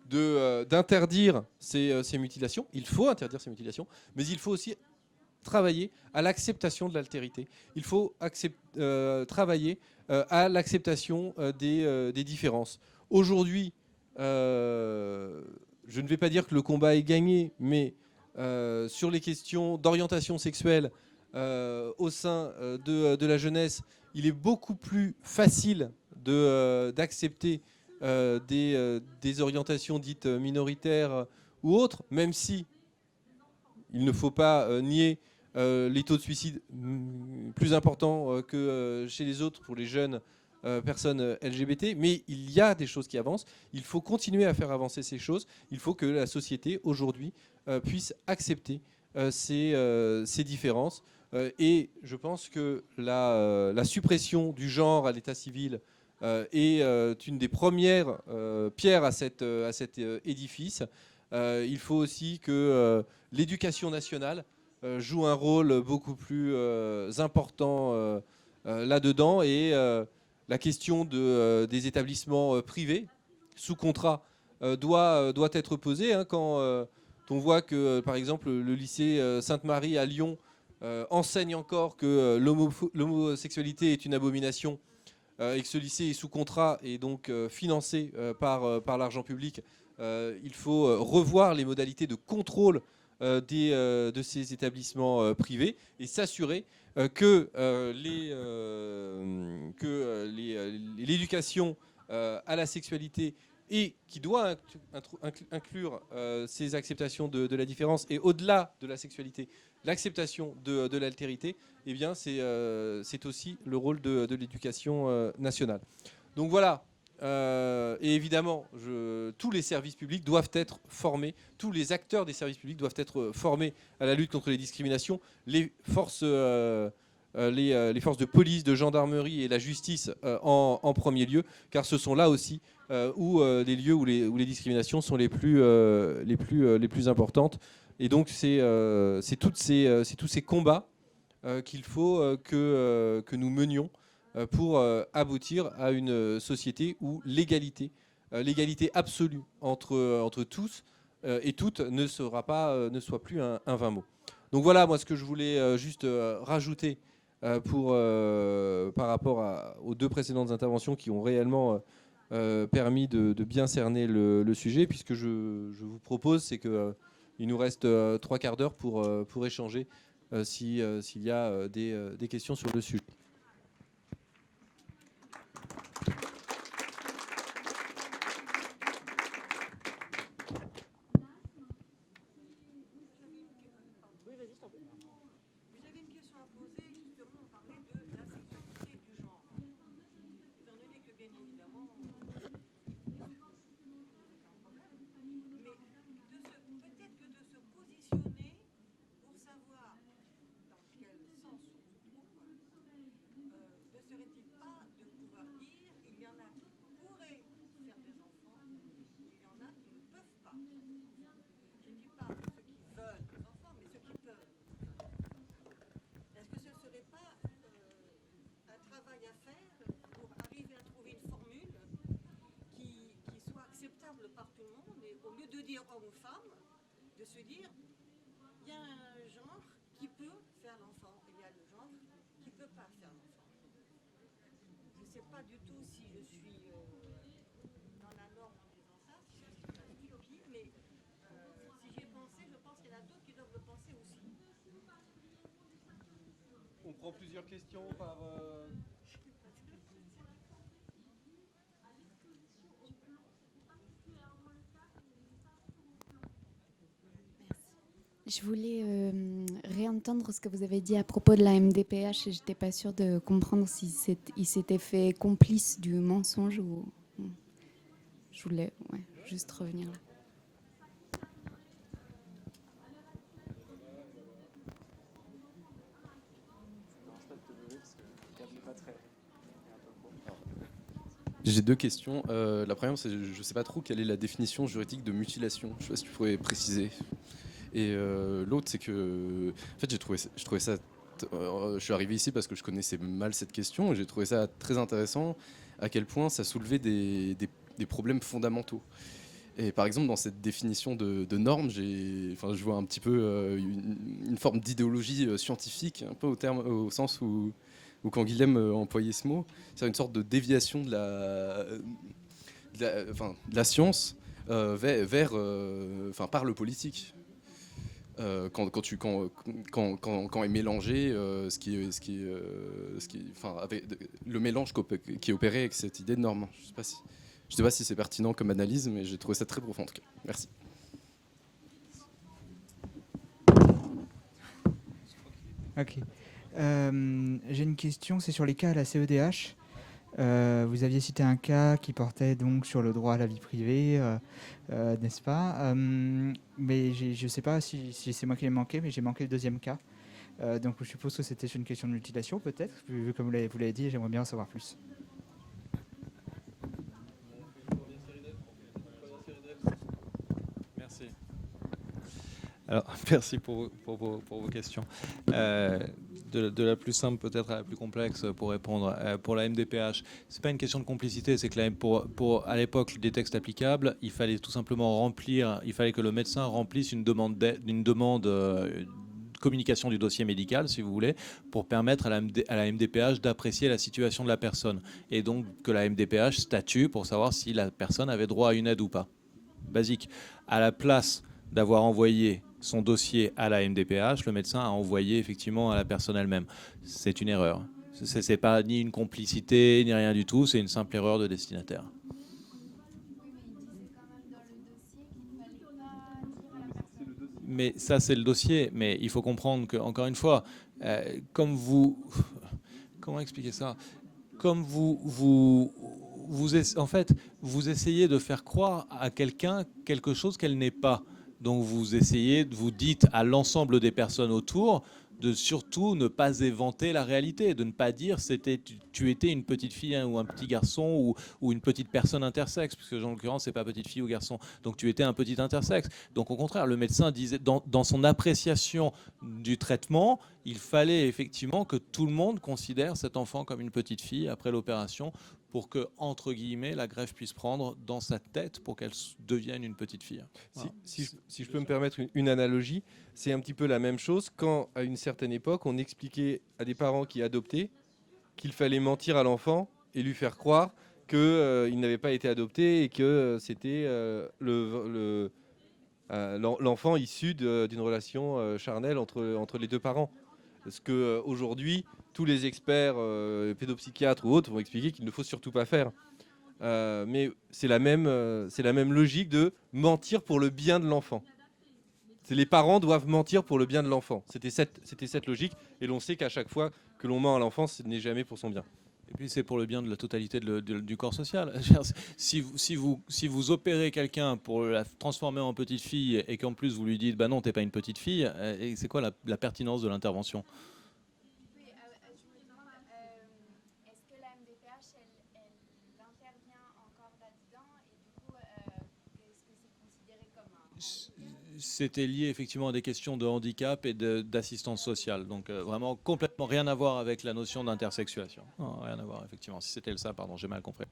d'interdire ces mutilations. Il faut interdire ces mutilations, mais il faut aussi travailler à l'acceptation de l'altérité. Il faut travailler à l'acceptation des différences. Aujourd'hui, je ne vais pas dire que le combat est gagné, mais sur les questions d'orientation sexuelle au sein de la jeunesse, il est beaucoup plus facile d'accepter des orientations dites minoritaires ou autres, même si il ne faut pas nier les taux de suicide plus importants que chez les autres pour les jeunes personnes LGBT, mais il y a des choses qui avancent. Il faut continuer à faire avancer ces choses. Il faut que la société aujourd'hui puisse accepter ces différences. Et je pense que la suppression du genre à l'état civil est une des premières pierres à cet édifice. Il faut aussi que l'éducation nationale joue un rôle beaucoup plus important là-dedans, et la question des établissements privés sous contrat doit être posée. Quand on voit que, par exemple, le lycée Sainte-Marie à Lyon enseigne encore que l'homosexualité est une abomination, et que ce lycée est sous contrat et donc financé par l'argent public, il faut revoir les modalités de contrôle de ces établissements privés et s'assurer que l'éducation à la sexualité, et qui doit inclure ces acceptations de la différence, et au-delà de la sexualité, l'acceptation de l'altérité, eh bien c'est aussi le rôle de l'éducation nationale. Donc voilà. Et évidemment, tous les services publics doivent être formés, tous les acteurs des services publics doivent être formés à la lutte contre les discriminations. Les forces de police, de gendarmerie et la justice en premier lieu, car ce sont là aussi où les lieux où les discriminations sont les plus importantes. Et donc c'est tous ces combats qu'il faut que nous menions pour aboutir à une société où l'égalité absolue entre tous et toutes ne soit plus un vain mot. Donc voilà, moi, ce que je voulais juste rajouter par rapport aux deux précédentes interventions qui ont réellement permis de bien cerner le sujet, puisque je vous propose, c'est qu'il nous reste 3/4 d'heure pour échanger s'il y a des questions sur le sujet. Homme ou femme, de se dire il y a un genre qui peut faire l'enfant et il y a le genre qui ne peut pas faire l'enfant. Je ne sais pas du tout si je suis dans la norme en disant ça, si je suis pas qui, mais si j'ai pensé, je pense qu'il y en a d'autres qui doivent le penser aussi. On prend plusieurs questions par... Je voulais réentendre ce que vous avez dit à propos de la MDPH et je n'étais pas sûre de comprendre s'il s'était fait complice du mensonge ou... Je voulais juste revenir là. J'ai deux questions. La première, c'est je ne sais pas trop quelle est la définition juridique de mutilation. Je ne sais pas si tu pourrais préciser. Et l'autre, c'est que, en fait, je trouvais ça. Je suis arrivé ici parce que je connaissais mal cette question et j'ai trouvé ça très intéressant à quel point ça soulevait des problèmes fondamentaux. Et par exemple, dans cette définition de normes, je vois un petit peu une forme d'idéologie scientifique, un peu au sens où quand Guilhem employait ce mot, c'est une sorte de déviation de la science par le politique. Quand est mélangé le mélange qui est opéré avec cette idée de norme. Je sais pas si c'est pertinent comme analyse, mais j'ai trouvé ça très profond en tout cas. Merci. Ok. J'ai une question, c'est sur les cas à la CEDH. Vous aviez cité un cas qui portait donc sur le droit à la vie privée, n'est-ce pas? Mais je ne sais pas si c'est moi qui l'ai manqué, mais j'ai manqué le deuxième cas. Donc je suppose que c'était sur une question de mutilation, peut-être, vu comme vous l'avez dit, j'aimerais bien en savoir plus. Merci. Alors, merci pour vos questions. De la plus simple peut-être à la plus complexe pour répondre. Pour la MDPH, c'est pas une question de complicité, c'est que à l'époque des textes applicables, il fallait tout simplement il fallait que le médecin remplisse une demande de communication du dossier médical, si vous voulez, pour permettre à la MDPH d'apprécier la situation de la personne. Et donc que la MDPH statue pour savoir si la personne avait droit à une aide ou pas. Basique. À la place d'avoir envoyé son dossier à la MDPH, le médecin a envoyé effectivement à la personne elle-même. C'est une erreur. C'est pas ni une complicité, ni rien du tout, c'est une simple erreur de destinataire. Mais ça, c'est le dossier. Mais il faut comprendre que, encore une fois, comme vous... Comment expliquer ça? Comme en fait, vous essayez de faire croire à quelqu'un quelque chose qu'elle n'est pas. Donc vous dites à l'ensemble des personnes autour de surtout ne pas éventer la réalité, de ne pas dire tu étais une petite fille ou un petit garçon ou une petite personne intersexe, puisque en l'occurrence c'est pas petite fille ou garçon, donc tu étais un petit intersexe. Donc au contraire, le médecin disait dans son appréciation du traitement, il fallait effectivement que tout le monde considère cet enfant comme une petite fille après l'opération, pour que, entre guillemets, la greffe puisse prendre dans sa tête pour qu'elle devienne une petite fille. Voilà. Si je peux me permettre une analogie, c'est un petit peu la même chose quand, à une certaine époque, on expliquait à des parents qui adoptaient qu'il fallait mentir à l'enfant et lui faire croire qu'il n'avait pas été adopté et que c'était l'enfant issu d'une relation charnelle entre les deux parents. Parce qu'aujourd'hui, tous les experts pédopsychiatres ou autres vont expliquer qu'il ne faut surtout pas faire. Mais c'est la même logique de mentir pour le bien de l'enfant. Les parents doivent mentir pour le bien de l'enfant. C'était cette logique. Et l'on sait qu'à chaque fois que l'on ment à l'enfant, ce n'est jamais pour son bien. Et puis c'est pour le bien de la totalité du corps social. Si vous opérez quelqu'un pour la transformer en petite fille et qu'en plus vous lui dites bah non, t'es pas une petite fille, et c'est quoi la pertinence de l'intervention? Oui, je me demande, est-ce que la MDPH, elle intervient encore là-dedans et du coup, est-ce que c'est considéré comme un... C'était lié effectivement à des questions de handicap et d'assistance sociale. Donc vraiment complètement rien à voir avec la notion d'intersexuation. Non, rien à voir, effectivement. Si c'était ça, pardon, j'ai mal compris.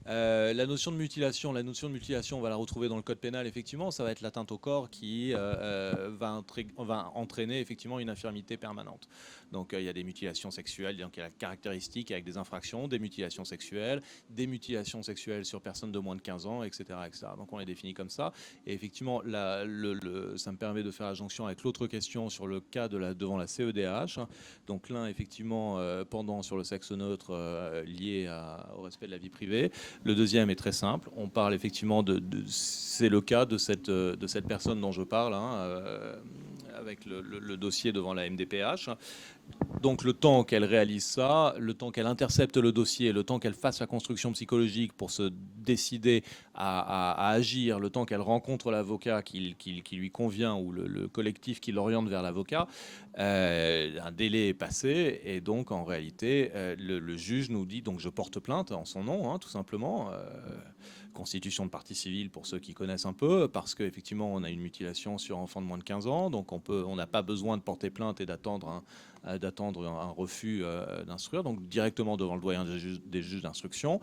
La notion de mutilation, on va la retrouver dans le code pénal, effectivement. Ça va être l'atteinte au corps qui va entraîner effectivement une infirmité permanente. Donc il y a des mutilations sexuelles, donc il y a la caractéristique avec des infractions, des mutilations sexuelles sur personnes de moins de 15 ans, etc., etc. Donc on les définit comme ça. Et effectivement, ça me permet de faire la jonction avec l'autre question sur le cas devant la CEDH. Donc l'un, effectivement, pendant sur le sexe neutre lié au respect de la vie privée. Le deuxième est très simple. On parle effectivement c'est le cas de cette personne dont je parle, avec le dossier devant la MDPH. Donc le temps qu'elle réalise ça, le temps qu'elle intercepte le dossier, le temps qu'elle fasse la construction psychologique pour se décider à agir, le temps qu'elle rencontre l'avocat qui lui convient ou le collectif qui l'oriente vers l'avocat, un délai est passé et donc en réalité le juge nous dit donc je porte plainte en son nom, hein, tout simplement. Constitution de partie civile pour ceux qui connaissent un peu, parce qu'effectivement on a une mutilation sur enfant de moins de 15 ans, donc on n'a pas besoin de porter plainte et d'attendre un refus d'instruire, donc directement devant le doyen des juges d'instruction.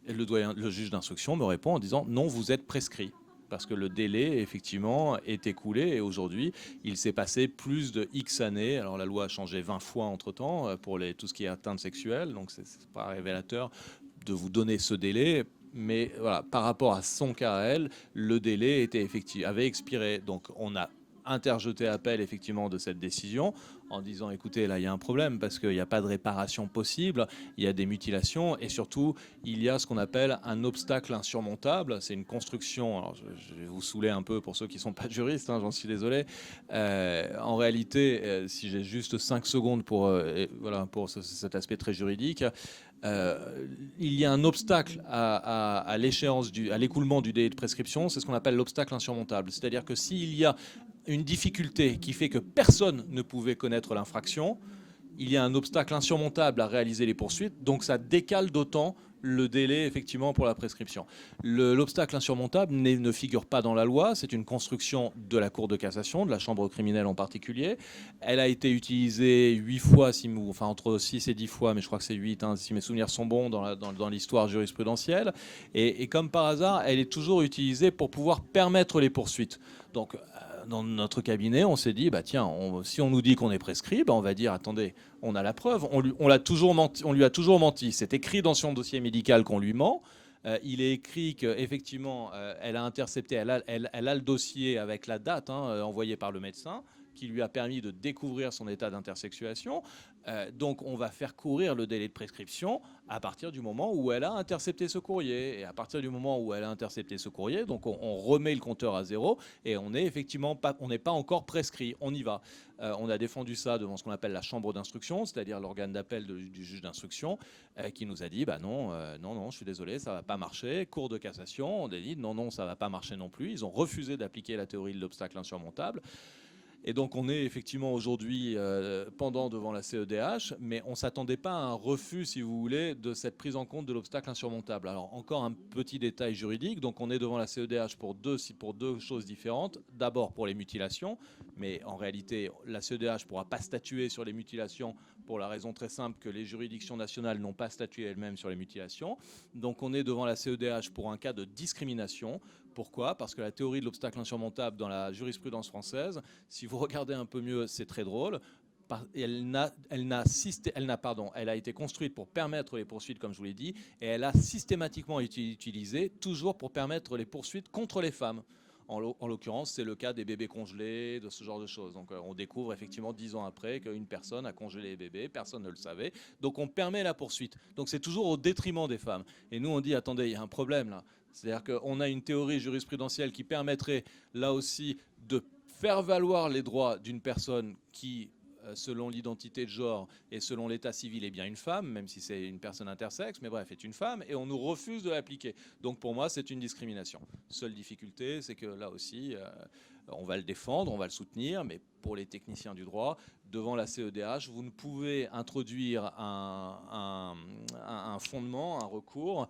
Et le juge d'instruction me répond en disant non, vous êtes prescrit. Parce que le délai, effectivement, est écoulé et aujourd'hui, il s'est passé plus de X années. Alors la loi a changé 20 fois entre-temps pour tout ce qui est atteinte sexuelle, donc c'est pas révélateur de vous donner ce délai. Mais voilà, par rapport à son cas à elle, le délai avait expiré. Donc on a interjeté appel effectivement de cette décision en disant écoutez, là il y a un problème parce qu'il n'y a pas de réparation possible, il y a des mutilations et surtout il y a ce qu'on appelle un obstacle insurmontable. C'est une construction, alors je vais vous saouler un peu pour ceux qui ne sont pas juristes, hein, j'en suis désolé. En réalité, si j'ai juste 5 secondes pour cet aspect très juridique, il y a un obstacle à l'échéance à l'écoulement du délai de prescription, c'est ce qu'on appelle l'obstacle insurmontable. C'est-à-dire que s'il y a une difficulté qui fait que personne ne pouvait connaître l'infraction, il y a un obstacle insurmontable à réaliser les poursuites, donc ça décale d'autant le délai effectivement pour la prescription. L'obstacle insurmontable ne figure pas dans la loi, c'est une construction de la Cour de cassation, de la chambre criminelle en particulier. Elle a été utilisée 8 fois, entre 6 et 10 fois, mais je crois que c'est 8, hein, si mes souvenirs sont bons dans l'histoire jurisprudentielle. Et comme par hasard, elle est toujours utilisée pour pouvoir permettre les poursuites. Donc, dans notre cabinet, on s'est dit, si on nous dit qu'on est prescrit, on va dire, attendez, on a la preuve, on lui a toujours menti. C'est écrit dans son dossier médical qu'on lui ment. Il est écrit qu'effectivement, elle a intercepté, elle a le dossier avec la date envoyée par le médecin qui lui a permis de découvrir son état d'intersexuation. Donc on va faire courir le délai de prescription à partir du moment où elle a intercepté ce courrier. Et à partir du moment où elle a intercepté ce courrier, donc on remet le compteur à zéro et on n'est pas encore prescrit. On y va. On a défendu ça devant ce qu'on appelle la chambre d'instruction, c'est-à-dire l'organe d'appel du juge d'instruction, qui nous a dit non, je suis désolé, ça va pas marcher. Cour de cassation, on a dit non, ça va pas marcher non plus. Ils ont refusé d'appliquer la théorie de l'obstacle insurmontable. Et donc on est effectivement aujourd'hui pendant devant la CEDH, mais on ne s'attendait pas à un refus, si vous voulez, de cette prise en compte de l'obstacle insurmontable. Alors encore un petit détail juridique, donc on est devant la CEDH pour deux choses différentes. D'abord pour les mutilations, mais en réalité la CEDH ne pourra pas statuer sur les mutilations pour la raison très simple que les juridictions nationales n'ont pas statué elles-mêmes sur les mutilations. Donc on est devant la CEDH pour un cas de discrimination. Pourquoi ? Parce que la théorie de l'obstacle insurmontable dans la jurisprudence française, si vous regardez un peu mieux, c'est très drôle. Elle a été construite pour permettre les poursuites, comme je vous l'ai dit, et elle a systématiquement été utilisée toujours pour permettre les poursuites contre les femmes. En l'occurrence, c'est le cas des bébés congelés, de ce genre de choses. Donc on découvre effectivement 10 ans après qu'une personne a congelé les bébés, personne ne le savait. Donc on permet la poursuite. Donc c'est toujours au détriment des femmes. Et nous on dit, attendez, il y a un problème là. C'est-à-dire qu'on a une théorie jurisprudentielle qui permettrait là aussi de faire valoir les droits d'une personne qui, selon l'identité de genre et selon l'état civil, est bien une femme, même si c'est une personne intersexe, mais bref, est une femme, et on nous refuse de l'appliquer. Donc pour moi, c'est une discrimination. Seule difficulté, c'est que là aussi, on va le défendre, on va le soutenir, mais pour les techniciens du droit, devant la CEDH, vous ne pouvez introduire un fondement, un recours,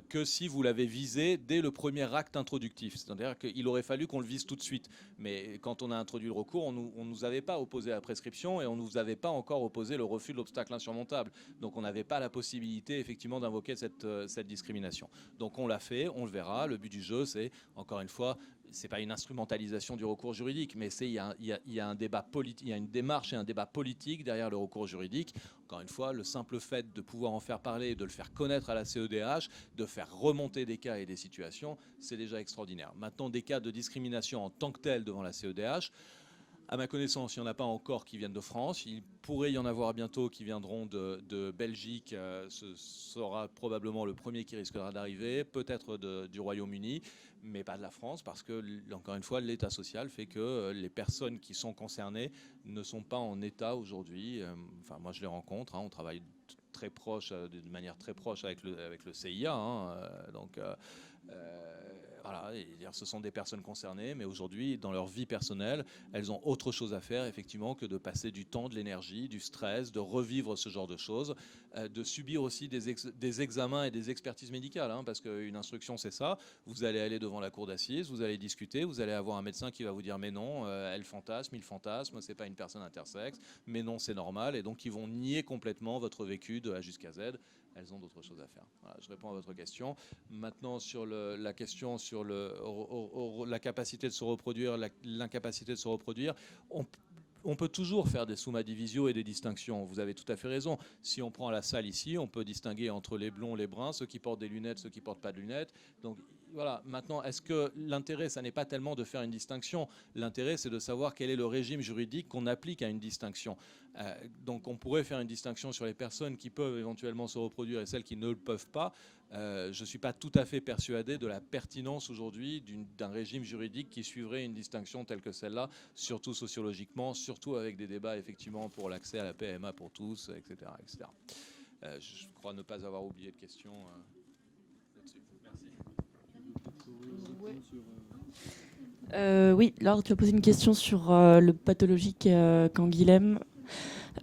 que si vous l'avez visé dès le premier acte introductif. C'est-à-dire qu'il aurait fallu qu'on le vise tout de suite. Mais quand on a introduit le recours, on ne nous avait pas opposé la prescription et on ne nous avait pas encore opposé le refus de l'obstacle insurmontable. Donc on n'avait pas la possibilité effectivement d'invoquer cette discrimination. Donc on l'a fait, on le verra. Le but du jeu, c'est, encore une fois, c'est pas une instrumentalisation du recours juridique, mais il y a un débat politique, il y a une démarche et un débat politique derrière le recours juridique. Encore une fois, le simple fait de pouvoir en faire parler, de le faire connaître à la CEDH, de faire remonter des cas et des situations, c'est déjà extraordinaire. Maintenant, des cas de discrimination en tant que tel devant la CEDH, À ma connaissance, il n'y en a pas encore qui viennent de France. Il pourrait y en avoir bientôt qui viendront de Belgique. Ce sera probablement le premier qui risquera d'arriver, peut-être du Royaume-Uni, mais pas de la France, parce que, encore une fois, l'état social fait que les personnes qui sont concernées ne sont pas en état aujourd'hui. Enfin, moi, je les rencontre. On travaille très proche, de manière très proche avec le CIA. Voilà, ce sont des personnes concernées, mais aujourd'hui, dans leur vie personnelle, elles ont autre chose à faire, effectivement, que de passer du temps, de l'énergie, du stress, de revivre ce genre de choses, de subir aussi des examens et des expertises médicales, parce qu'une instruction, c'est ça. Vous allez aller devant la cour d'assises, vous allez discuter, vous allez avoir un médecin qui va vous dire « mais non, elle fantasme, il fantasme, c'est pas une personne intersexe, mais non, c'est normal », et donc ils vont nier complètement votre vécu de A jusqu'à Z. Elles ont d'autres choses à faire. Voilà, je réponds à votre question. Maintenant, sur la question sur la capacité de se reproduire, l'incapacité de se reproduire, on peut toujours faire des summa divisio et des distinctions. Vous avez tout à fait raison. Si on prend la salle ici, on peut distinguer entre les blonds, les bruns, ceux qui portent des lunettes, ceux qui ne portent pas de lunettes. Donc voilà, maintenant, est-ce que l'intérêt, ça n'est pas tellement de faire une distinction? L'intérêt, c'est de savoir quel est le régime juridique qu'on applique à une distinction. Donc on pourrait faire une distinction sur les personnes qui peuvent éventuellement se reproduire et celles qui ne le peuvent pas. Je ne suis pas tout à fait persuadé de la pertinence aujourd'hui d'un régime juridique qui suivrait une distinction telle que celle-là, surtout sociologiquement, surtout avec des débats effectivement pour l'accès à la PMA pour tous, etc. etc. Je crois ne pas avoir oublié de questions là-dessus. Merci. Oui, Laure, tu as posé une question sur le pathologique Canguilhem.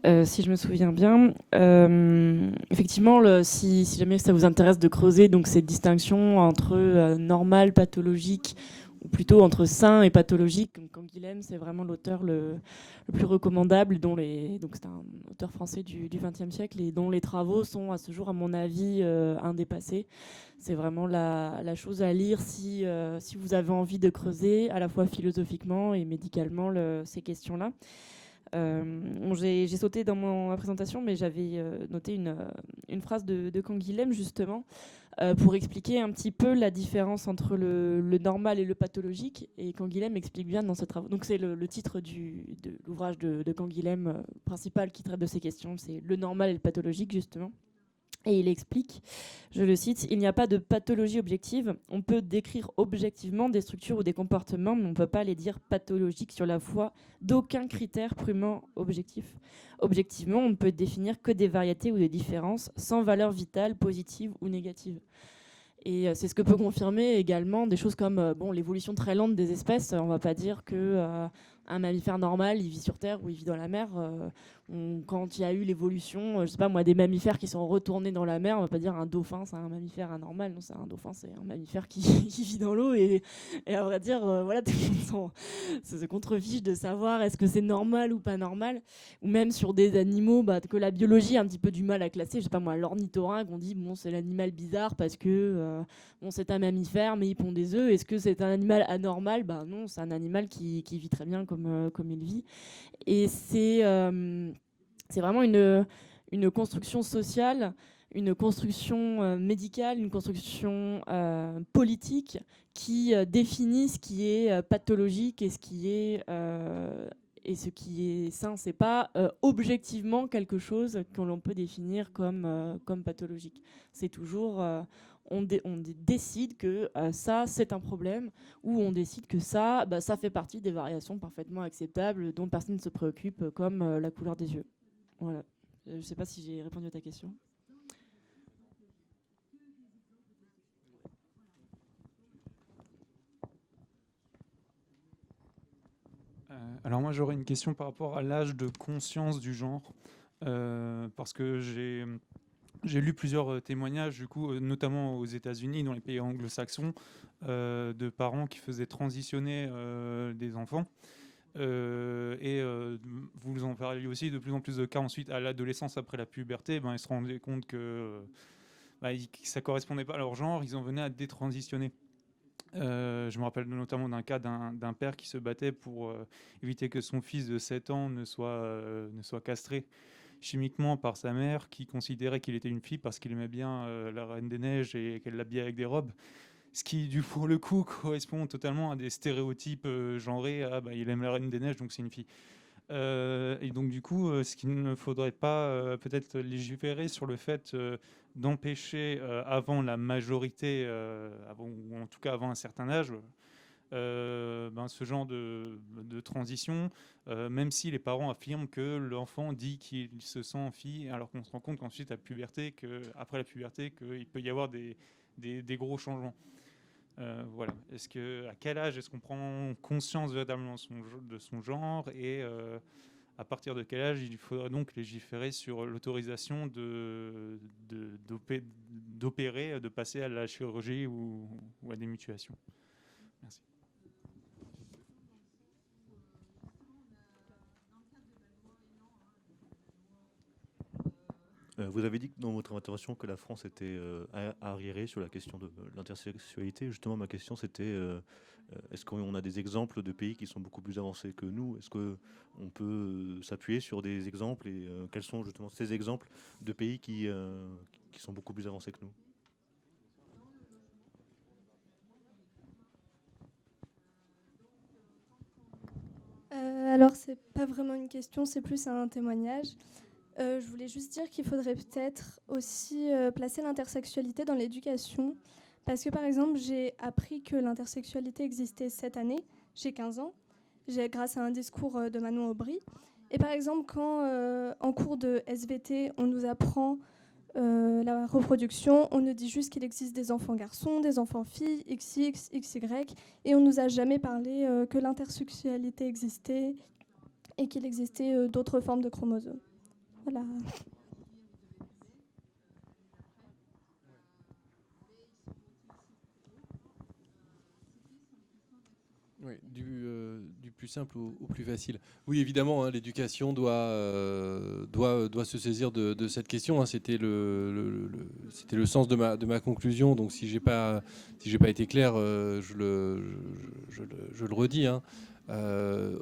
Si je me souviens bien, effectivement, si jamais ça vous intéresse de creuser donc cette distinction entre normal, pathologique, ou plutôt entre sain et pathologique, donc Canguilhem, c'est vraiment l'auteur le plus recommandable, donc c'est un auteur français du XXe siècle et dont les travaux sont à ce jour, à mon avis, indépassés. C'est vraiment la chose à lire si vous avez envie de creuser, à la fois philosophiquement et médicalement, ces questions-là. J'ai sauté dans ma présentation, mais j'avais noté une phrase de Canguilhem, justement, pour expliquer un petit peu la différence entre le normal et le pathologique. Et Canguilhem explique bien dans ce travail. Donc c'est le titre de l'ouvrage de Canguilhem principal qui traite de ces questions, c'est le normal et le pathologique, justement. Et il explique, je le cite, « Il n'y a pas de pathologie objective. On peut décrire objectivement des structures ou des comportements, mais on ne peut pas les dire pathologiques sur la foi d'aucun critère purement objectif. Objectivement, on ne peut définir que des variétés ou des différences sans valeur vitale, positive ou négative. » Et c'est ce que peut confirmer également des choses comme l'évolution très lente des espèces. On ne va pas dire qu'un mammifère normal, il vit sur Terre ou il vit dans la mer. Quand il y a eu l'évolution, je sais pas moi, des mammifères qui sont retournés dans la mer, on va pas dire un dauphin, c'est un mammifère anormal. Non, c'est un dauphin, c'est un mammifère qui vit dans l'eau. Et à vrai dire, voilà, tout le monde se contrefiche de savoir est-ce que c'est normal ou pas normal. Ou même sur des animaux que la biologie a un petit peu du mal à classer. Je sais pas moi, l'ornithorynque, on dit bon, c'est l'animal bizarre parce que c'est un mammifère, mais il pond des œufs. Est-ce que c'est un animal anormal? Non, c'est un animal qui vit très bien comme il vit. Et c'est vraiment une construction sociale, une construction médicale, une construction politique qui définit ce qui est pathologique et ce qui est sain. C'est pas objectivement quelque chose que l'on peut définir comme pathologique. C'est toujours on décide que ça c'est un problème, ou on décide que ça fait partie des variations parfaitement acceptables dont personne ne se préoccupe, comme la couleur des yeux. Voilà. Je ne sais pas si j'ai répondu à ta question. Alors moi j'aurais une question par rapport à l'âge de conscience du genre, parce que j'ai lu plusieurs témoignages, du coup, notamment aux États-Unis, dans les pays anglo-saxons, de parents qui faisaient transitionner des enfants. Vous en parliez aussi, de plus en plus de cas ensuite à l'adolescence, après la puberté, ils se rendaient compte que ça ne correspondait pas à leur genre, ils en venaient à détransitionner. Je me rappelle notamment d'un cas d'un père qui se battait pour éviter que son fils de 7 ans ne soit castré chimiquement par sa mère, qui considérait qu'il était une fille parce qu'il aimait bien la Reine des Neiges et qu'elle l'habillait avec des robes. Ce qui, pour le coup, correspond totalement à des stéréotypes genrés. Ah, bah, il aime la Reine des Neiges, donc c'est une fille. Et donc, du coup, ce qu'il ne faudrait pas peut-être légiférer sur le fait d'empêcher avant la majorité, ou en tout cas avant un certain âge, ce genre de transition, même si les parents affirment que l'enfant dit qu'il se sent fille, alors qu'on se rend compte qu'ensuite, après la puberté, qu'il peut y avoir des gros changements. Voilà. À quel âge est-ce qu'on prend conscience véritablement de son genre et à partir de quel âge il faudra donc légiférer sur l'autorisation d'opérer, de passer à la chirurgie ou à des mutilations? Merci. Vous avez dit dans votre intervention que la France était arriérée sur la question de l'intersexualité. Justement, ma question c'était est-ce qu'on a des exemples de pays qui sont beaucoup plus avancés que nous? Est-ce qu'on peut s'appuyer sur des exemples et quels sont justement ces exemples de pays qui sont beaucoup plus avancés que nous? Alors, c'est pas vraiment une question, c'est plus un témoignage. Je voulais juste dire qu'il faudrait peut-être aussi placer l'intersexualité dans l'éducation. Parce que, par exemple, j'ai appris que l'intersexualité existait cette année. J'ai 15 ans, grâce à un discours de Manon Aubry. Et par exemple, quand en cours de SVT, on nous apprend la reproduction, on nous dit juste qu'il existe des enfants garçons, des enfants filles, XX, XY, et on nous a jamais parlé que l'intersexualité existait et qu'il existait d'autres formes de chromosomes. Voilà. Oui, du plus simple au plus facile. Oui, évidemment, hein, l'éducation doit se saisir de cette question. Hein. C'était le sens de ma conclusion. Donc, si j'ai pas été clair, je le redis. Hein.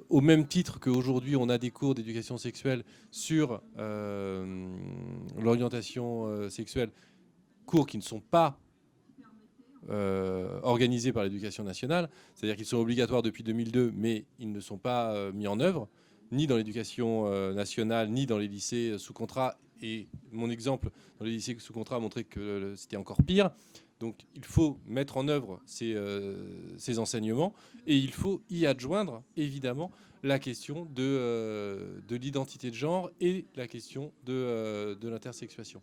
Au même titre qu'aujourd'hui, on a des cours d'éducation sexuelle sur l'orientation sexuelle, cours qui ne sont pas organisés par l'éducation nationale, c'est-à-dire qu'ils sont obligatoires depuis 2002, mais ils ne sont pas mis en œuvre, ni dans l'éducation nationale, ni dans les lycées sous contrat. Et mon exemple dans les lycées sous contrat a montré que c'était encore pire. Donc il faut mettre en œuvre ces enseignements et il faut y adjoindre évidemment la question de l'identité de genre et la question de l'intersexuation.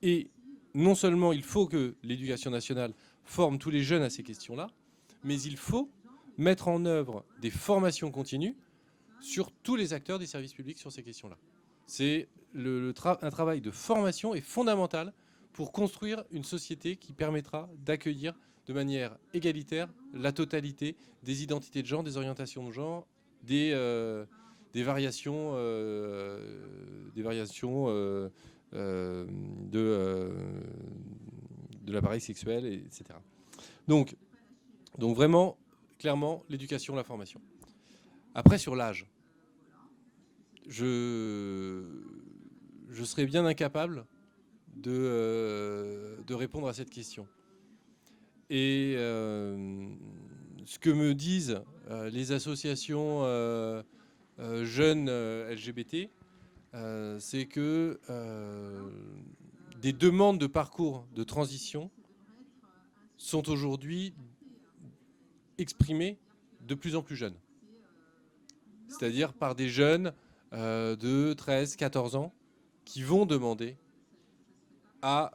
Et non seulement il faut que l'éducation nationale forme tous les jeunes à ces questions-là, mais il faut mettre en œuvre des formations continues sur tous les acteurs des services publics sur ces questions-là. C'est un travail de formation est fondamental pour construire une société qui permettra d'accueillir de manière égalitaire la totalité des identités de genre, des orientations de genre, des variations de l'appareil sexuel, etc. Donc vraiment, clairement, l'éducation, la formation. Après, sur l'âge, je serais bien incapable de répondre à cette question. Et ce que me disent les associations jeunes LGBT, c'est que des demandes de parcours de transition sont aujourd'hui exprimées de plus en plus jeunes. C'est-à-dire par des jeunes de 13, 14 ans qui vont demander à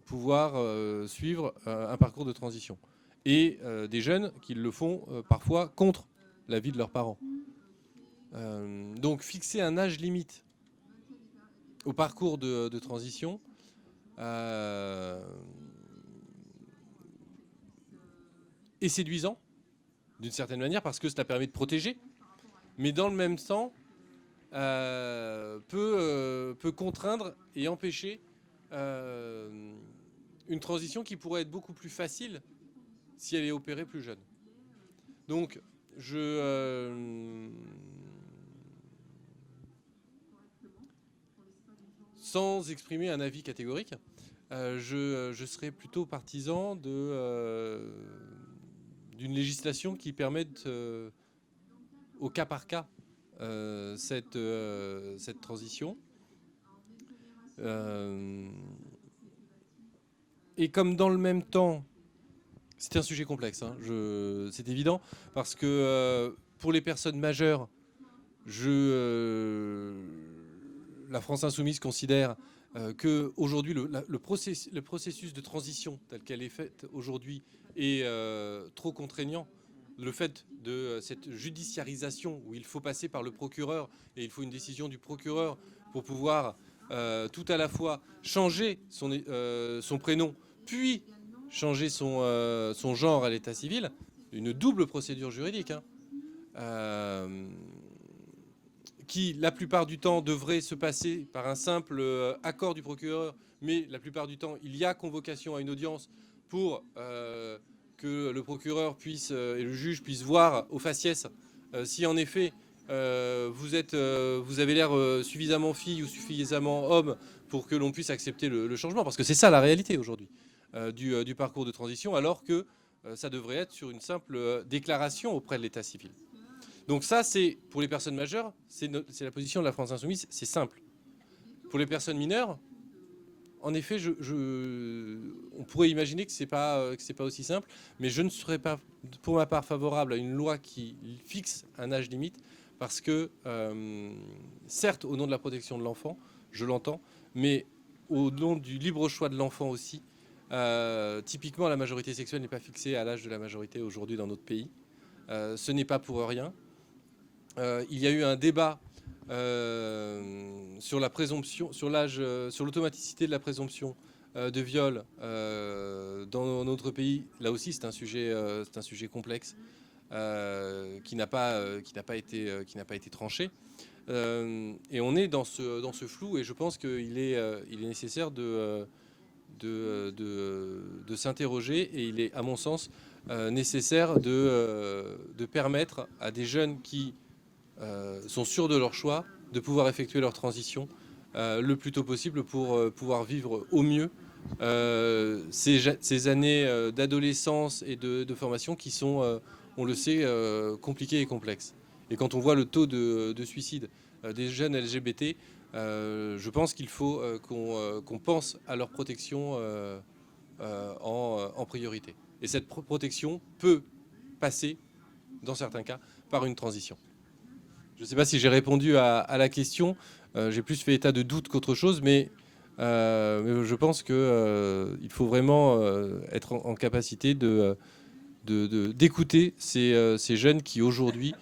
pouvoir suivre un parcours de transition. Et des jeunes qui le font parfois contre l'avis de leurs parents. Donc fixer un âge limite au parcours de transition est séduisant d'une certaine manière parce que cela permet de protéger, mais dans le même temps peut contraindre et empêcher une transition qui pourrait être beaucoup plus facile si elle est opérée plus jeune. Donc sans exprimer un avis catégorique, je serais plutôt partisan d'une législation qui permette au cas par cas cette transition. Et comme dans le même temps, c'est un sujet complexe, hein, c'est évident, parce que pour les personnes majeures, la France Insoumise considère qu'aujourd'hui, le processus de transition tel qu'elle est faite aujourd'hui est trop contraignant. Le fait de cette judiciarisation où il faut passer par le procureur et il faut une décision du procureur pour pouvoir tout à la fois changer son prénom, puis changer son genre à l'état civil, une double procédure juridique, hein, qui, la plupart du temps, devrait se passer par un simple accord du procureur, mais la plupart du temps, il y a convocation à une audience pour que le procureur puisse et le juge puissent voir au faciès si en effet vous avez l'air suffisamment fille ou suffisamment homme pour que l'on puisse accepter le changement, parce que c'est ça la réalité aujourd'hui du parcours de transition, alors que ça devrait être sur une simple déclaration auprès de l'état civil. Donc ça, c'est pour les personnes majeures, c'est la position de la France Insoumise, c'est simple. Pour les personnes mineures, en effet, on pourrait imaginer que c'est pas aussi simple, mais je ne serais pas, pour ma part, favorable à une loi qui fixe un âge limite, parce que, certes, au nom de la protection de l'enfant, je l'entends, mais au nom du libre choix de l'enfant aussi, typiquement, la majorité sexuelle n'est pas fixée à l'âge de la majorité aujourd'hui dans notre pays. Ce n'est pas pour rien. Il y a eu un débat sur la présomption, sur l'automaticité de la présomption de viol dans notre pays. Là aussi, c'est un sujet complexe qui n'a pas été tranché. Et on est dans ce flou, et je pense qu'il est nécessaire de s'interroger, et il est, à mon sens, nécessaire de permettre à des jeunes qui sont sûrs de leur choix de pouvoir effectuer leur transition le plus tôt possible pour pouvoir vivre au mieux ces années d'adolescence et de formation qui sont, on le sait, compliquées et complexes. Et quand on voit le taux de suicide des jeunes LGBT, je pense qu'il faut qu'on pense à leur protection en priorité. Et cette protection peut passer, dans certains cas, par une transition. Je ne sais pas si j'ai répondu à la question. J'ai plus fait état de doute qu'autre chose, mais je pense qu'il faut vraiment être en capacité d'écouter ces jeunes qui, aujourd'hui,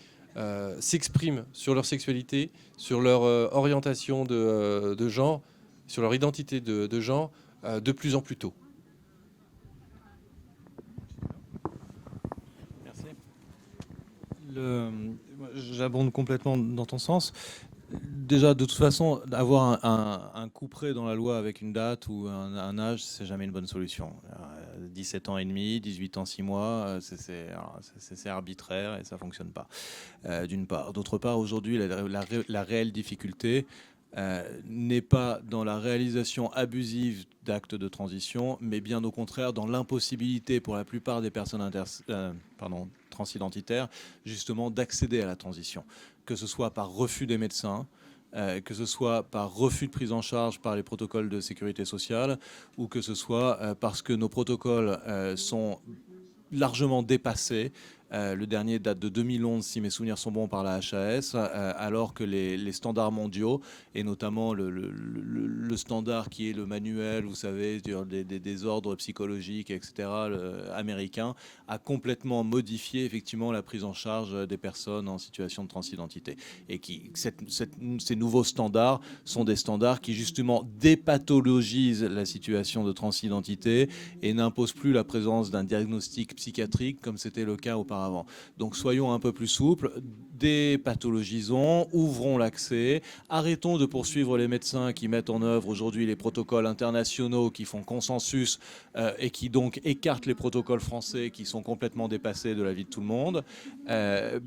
s'expriment sur leur sexualité, sur leur orientation de genre, sur leur identité de genre, de plus en plus tôt. Merci. J'abonde complètement dans ton sens. Déjà, de toute façon, avoir un couperet dans la loi avec une date ou un âge, c'est jamais une bonne solution. 17 ans et demi, 18 ans, 6 mois, c'est arbitraire et ça fonctionne pas, d'une part. D'autre part, aujourd'hui, la réelle difficulté n'est pas dans la réalisation abusive d'actes de transition, mais bien au contraire dans l'impossibilité pour la plupart des personnes transidentitaires, justement, d'accéder à la transition, que ce soit par refus des médecins, que ce soit par refus de prise en charge par les protocoles de sécurité sociale, ou que ce soit parce que nos protocoles sont largement dépassés. Le dernier date de 2011, si mes souvenirs sont bons, par la HAS, alors que les standards mondiaux, et notamment le standard qui est le manuel, vous savez, des ordres psychologiques, etc., américain, a complètement modifié effectivement la prise en charge des personnes en situation de transidentité. Et ces nouveaux standards sont des standards qui justement dépathologisent la situation de transidentité et n'imposent plus la présence d'un diagnostic psychiatrique comme c'était le cas auparavant. Donc soyons un peu plus souples. dépathologisons, ouvrons l'accès, arrêtons de poursuivre les médecins qui mettent en œuvre aujourd'hui les protocoles internationaux qui font consensus et qui donc écartent les protocoles français qui sont complètement dépassés de la vie de tout le monde.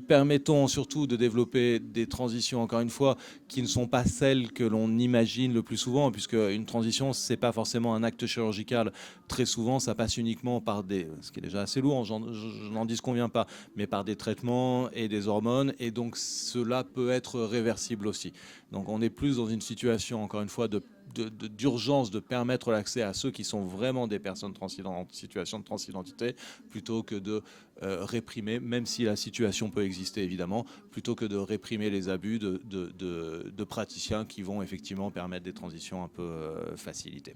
Permettons surtout de développer des transitions, encore une fois, qui ne sont pas celles que l'on imagine le plus souvent, puisque une transition, c'est pas forcément un acte chirurgical. Très souvent, ça passe uniquement par ce qui est déjà assez lourd, je n'en disconviens pas, mais par des traitements et des hormones, et donc cela peut être réversible aussi. Donc on est plus dans une situation, encore une fois, d'urgence de permettre l'accès à ceux qui sont vraiment des personnes en situation de transidentité, plutôt que de réprimer, même si la situation peut exister évidemment, plutôt que de réprimer les abus de praticiens qui vont effectivement permettre des transitions un peu facilitées.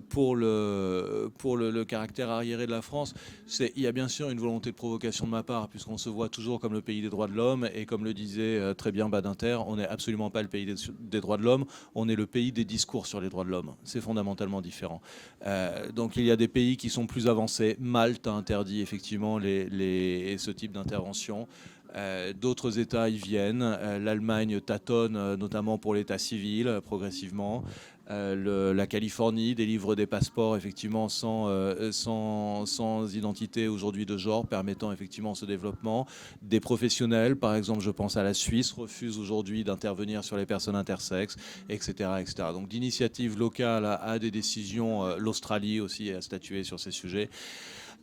Pour le caractère arriéré de la France, il y a bien sûr une volonté de provocation de ma part, puisqu'on se voit toujours comme le pays des droits de l'homme, et comme le disait très bien Badinter, on n'est absolument pas le pays des droits de l'homme, on est le pays des discours sur les droits de l'homme. C'est fondamentalement différent. Donc il y a des pays qui sont plus avancés. Malte a interdit effectivement ce type d'intervention. D'autres États y viennent. L'Allemagne tâtonne, notamment pour l'état civil, progressivement. La Californie délivre des passeports effectivement sans identité aujourd'hui de genre, permettant effectivement ce développement. Des professionnels, par exemple, je pense à la Suisse, refusent aujourd'hui d'intervenir sur les personnes intersexes, etc., etc. Donc d'initiatives locales à des décisions, l'Australie aussi a statué sur ces sujets.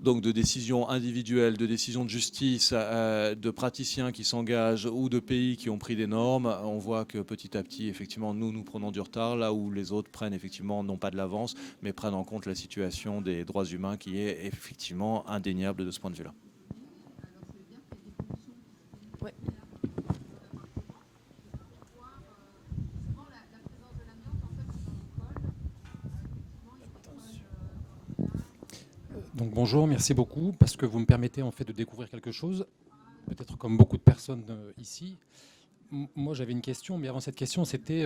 Donc de décisions individuelles, de décisions de justice, de praticiens qui s'engagent ou de pays qui ont pris des normes, on voit que petit à petit, effectivement, nous prenons du retard, là où les autres prennent effectivement, non pas de l'avance, mais prennent en compte la situation des droits humains qui est effectivement indéniable de ce point de vue-là. Ouais. Donc bonjour, merci beaucoup, parce que vous me permettez en fait de découvrir quelque chose, peut-être comme beaucoup de personnes ici. Moi j'avais une question, mais avant cette question, c'était,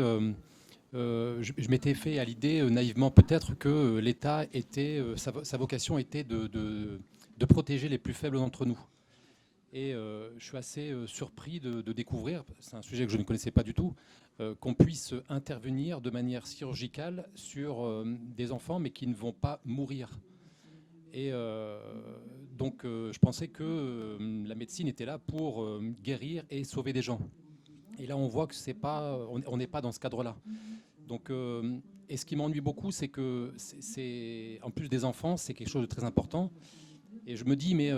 je m'étais fait à l'idée naïvement peut-être que l'État était, sa vocation était de protéger les plus faibles d'entre nous. Et je suis assez surpris de découvrir, c'est un sujet que je ne connaissais pas du tout, qu'on puisse intervenir de manière chirurgicale sur des enfants, mais qui ne vont pas mourir. Et donc, je pensais que la médecine était là pour guérir et sauver des gens. Et là, on voit que on n'est pas dans ce cadre-là. Donc, et ce qui m'ennuie beaucoup, c'est que, en plus des enfants, c'est quelque chose de très important. Et je me dis, mais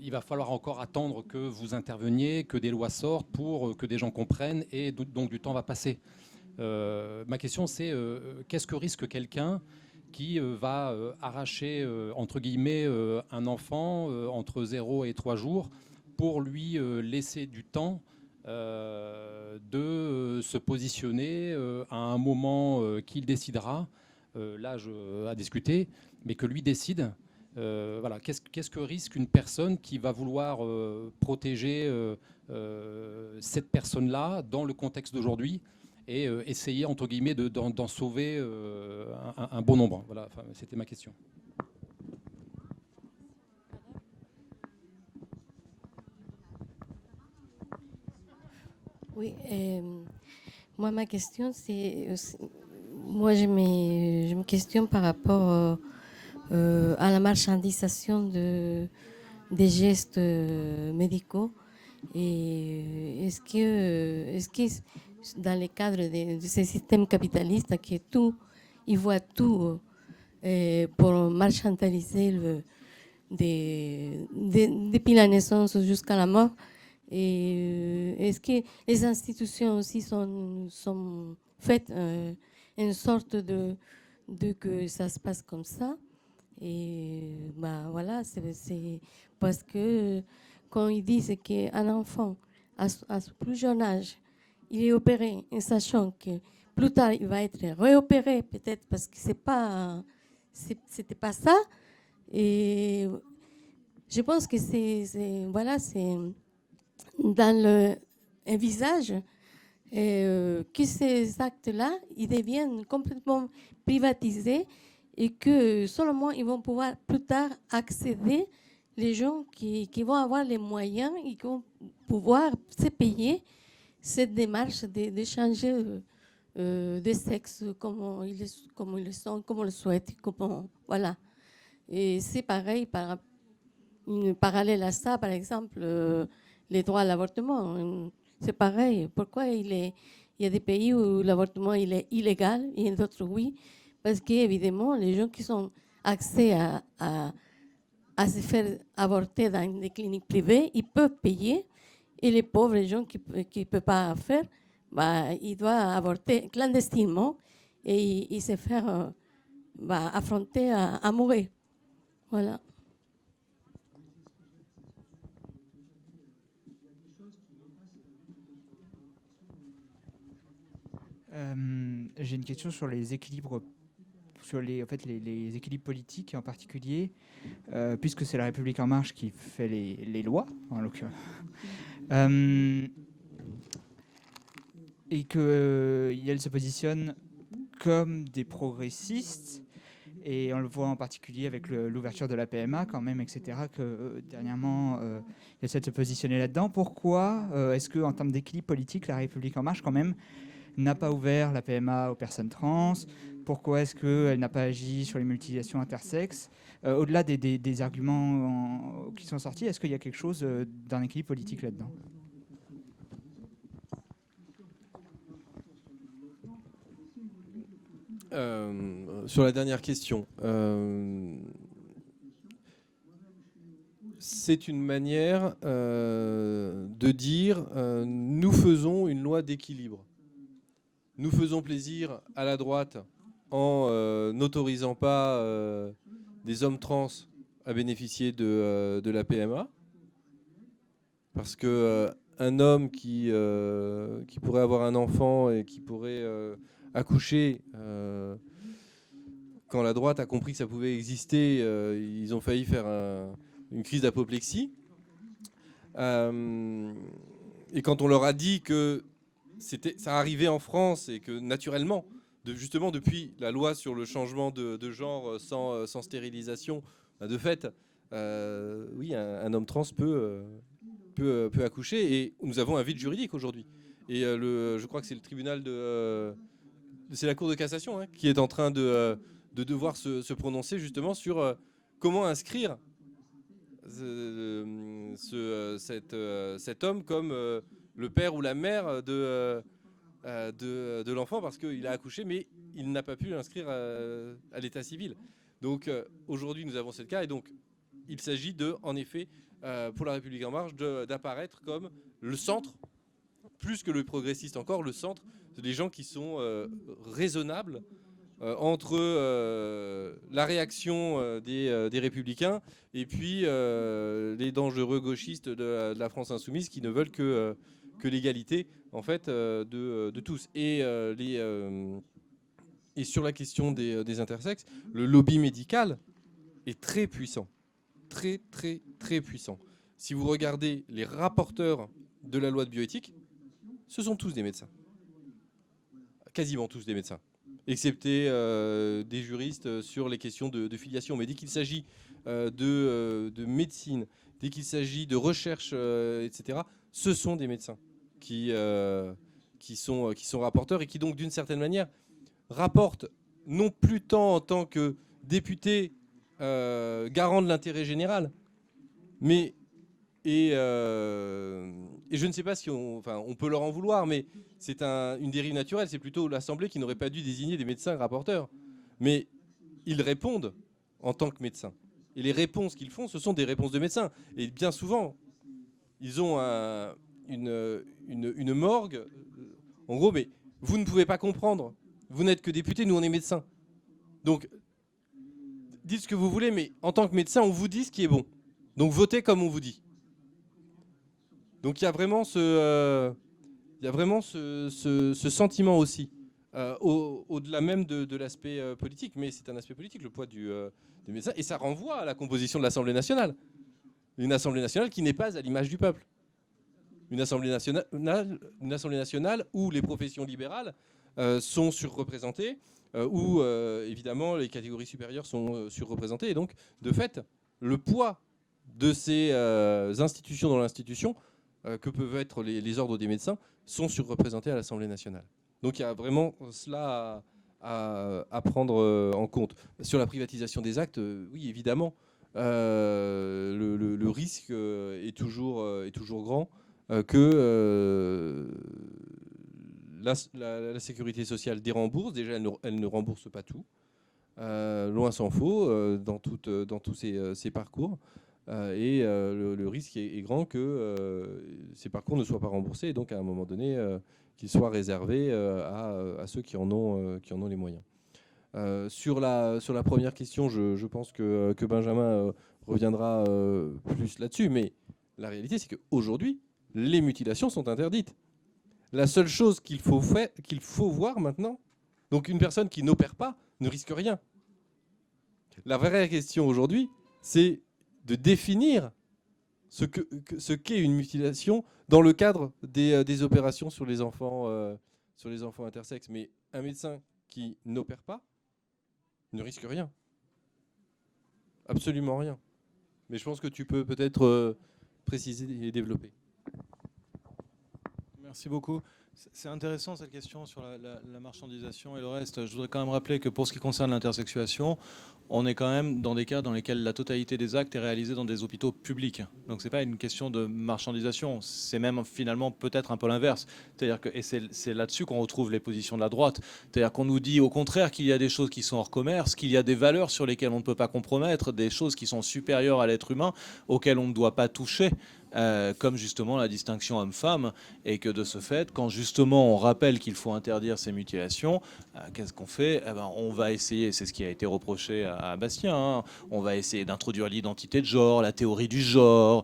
il va falloir encore attendre que vous interveniez, que des lois sortent pour que des gens comprennent, et donc du temps va passer. Ma question, c'est qu'est-ce que risque quelqu'un qui va arracher, entre guillemets, un enfant entre 0 et 3 jours pour lui laisser du temps de se positionner à un moment qu'il décidera, l'âge à discuter, mais que lui décide. Voilà. Qu'est-ce que risque une personne qui va vouloir protéger cette personne-là dans le contexte d'aujourd'hui et essayer, entre guillemets, d'en sauver un bon nombre. Voilà, enfin, c'était ma question. Oui, moi, ma question, c'est... Moi, je me questionne par rapport à la marchandisation des gestes médicaux. Et est-ce que dans le cadre de ce système capitaliste qui est tout, ils voient tout pour marchandiser depuis la naissance jusqu'à la mort. Et est-ce que les institutions aussi sont faites une sorte de que ça se passe comme ça? Et bah voilà, c'est parce que quand ils disent qu'un enfant à ce plus jeune âge, il est opéré en sachant que plus tard il va être réopéré peut-être parce que c'était pas ça. Et je pense que c'est dans un visage que ces actes-là ils deviennent complètement privatisés et que seulement ils vont pouvoir plus tard accéder les gens qui vont avoir les moyens et qui vont pouvoir se payer cette démarche de changer de sexe comme ils le sont, comme on le souhaite. Voilà. Et c'est pareil, une parallèle à ça, par exemple, les droits à l'avortement. C'est pareil. Pourquoi il y a des pays où l'avortement il est illégal et d'autres oui? Parce qu'évidemment, les gens qui ont accès à se faire avorter dans des cliniques privées, ils peuvent payer. Et les pauvres gens qui ne peuvent pas faire, ils doivent avorter clandestinement et se faire affronter à mourir. Voilà. J'ai une question sur les équilibres, sur les équilibres politiques en particulier, puisque c'est la République en marche qui fait les lois, en l'occurrence, et qu'elle se positionne comme des progressistes, et on le voit en particulier avec l'ouverture de la PMA quand même, etc., que dernièrement, il essaie de se positionner là-dedans. Pourquoi est-ce qu'en termes d'équilibre politique, la République en marche quand même n'a pas ouvert la PMA aux personnes trans? Pourquoi est-ce qu'elle n'a pas agi sur les mutilations intersexes? Au-delà des arguments qui sont sortis, est-ce qu'il y a quelque chose d'un équilibre politique là-dedans? Sur la dernière question, c'est une manière de dire nous faisons une loi d'équilibre. Nous faisons plaisir à la droite en n'autorisant pas des hommes trans à bénéficier de la PMA. Parce qu'un homme qui pourrait avoir un enfant et qui pourrait accoucher, quand la droite a compris que ça pouvait exister, ils ont failli faire une crise d'apoplexie. Et quand on leur a dit que ça arrivait en France et que naturellement, justement depuis la loi sur le changement de genre sans stérilisation, de fait, oui, un homme trans peut accoucher, et nous avons un vide juridique aujourd'hui. Et je crois que c'est le tribunal c'est la Cour de cassation qui est en train de devoir se prononcer justement sur comment inscrire cet homme comme le père ou la mère de l'enfant, parce qu'il a accouché, mais il n'a pas pu l'inscrire à l'état civil. Donc aujourd'hui, nous avons ce cas, et donc il s'agit en effet, pour la République en marche, d'apparaître comme le centre, plus que le progressiste encore, le centre, des gens qui sont raisonnables entre la réaction des républicains et puis les dangereux gauchistes de la France insoumise qui ne veulent que l'égalité en fait de tous. Et sur la question des intersexes, le lobby médical est très puissant, très très très puissant. Si vous regardez les rapporteurs de la loi de bioéthique, ce sont tous des médecins, quasiment tous des médecins, excepté des juristes sur les questions de filiation. Mais dès qu'il s'agit de médecine, dès qu'il s'agit de recherche, etc., ce sont des médecins qui sont rapporteurs, et qui donc d'une certaine manière rapportent non plus tant en tant que députés garants de l'intérêt général, mais et je ne sais pas si on peut leur en vouloir, mais c'est une dérive naturelle. C'est plutôt l'Assemblée qui n'aurait pas dû désigner des médecins rapporteurs. Mais ils répondent en tant que médecins. Et les réponses qu'ils font, ce sont des réponses de médecins. Et bien souvent, ils ont une morgue. En gros, mais vous ne pouvez pas comprendre. Vous n'êtes que député, nous on est médecins. Donc, dites ce que vous voulez, mais en tant que médecin, on vous dit ce qui est bon. Donc votez comme on vous dit. Donc il y a vraiment ce sentiment aussi, au-delà même de l'aspect politique, mais c'est un aspect politique, le poids du médecin, et ça renvoie à la composition de l'Assemblée nationale. Une Assemblée nationale qui n'est pas à l'image du peuple. Une Assemblée nationale où les professions libérales sont surreprésentées, où évidemment les catégories supérieures sont surreprésentées, et donc de fait, le poids de ces institutions dans l'institution, que peuvent être les ordres des médecins, sont surreprésentés à l'Assemblée nationale. Donc il y a vraiment cela à prendre en compte. Sur la privatisation des actes, oui, évidemment, le risque est toujours grand que la sécurité sociale dérembourse. Déjà, elle ne rembourse pas tout. Loin s'en faut dans tous ces parcours. Et le risque est grand que ces parcours ne soient pas remboursés et donc à un moment donné qu'ils soient réservés à ceux qui en ont les moyens. Sur la première question, je pense que Benjamin reviendra plus là-dessus, mais la réalité c'est qu'aujourd'hui les mutilations sont interdites. La seule chose qu'il faut voir maintenant, donc une personne qui n'opère pas ne risque rien. La vraie question aujourd'hui, c'est de définir ce qu'est une mutilation dans le cadre des opérations sur les enfants intersexes. Mais un médecin qui n'opère pas ne risque rien. Absolument rien. Mais je pense que tu peux peut-être préciser et développer. Merci beaucoup. C'est intéressant cette question sur la marchandisation et le reste. Je voudrais quand même rappeler que pour ce qui concerne l'intersexuation, on est quand même dans des cas dans lesquels la totalité des actes est réalisée dans des hôpitaux publics. Donc c'est pas une question de marchandisation, c'est même finalement peut-être un peu l'inverse. C'est-à-dire que, et c'est là-dessus qu'on retrouve les positions de la droite. C'est-à-dire qu'on nous dit au contraire qu'il y a des choses qui sont hors commerce, qu'il y a des valeurs sur lesquelles on ne peut pas compromettre, des choses qui sont supérieures à l'être humain, auxquelles on ne doit pas toucher. Comme justement la distinction homme-femme, et que de ce fait, quand justement on rappelle qu'il faut interdire ces mutilations, qu'est-ce qu'on fait ? On va essayer, c'est ce qui a été reproché à Bastien, hein, on va essayer d'introduire l'identité de genre, la théorie du genre,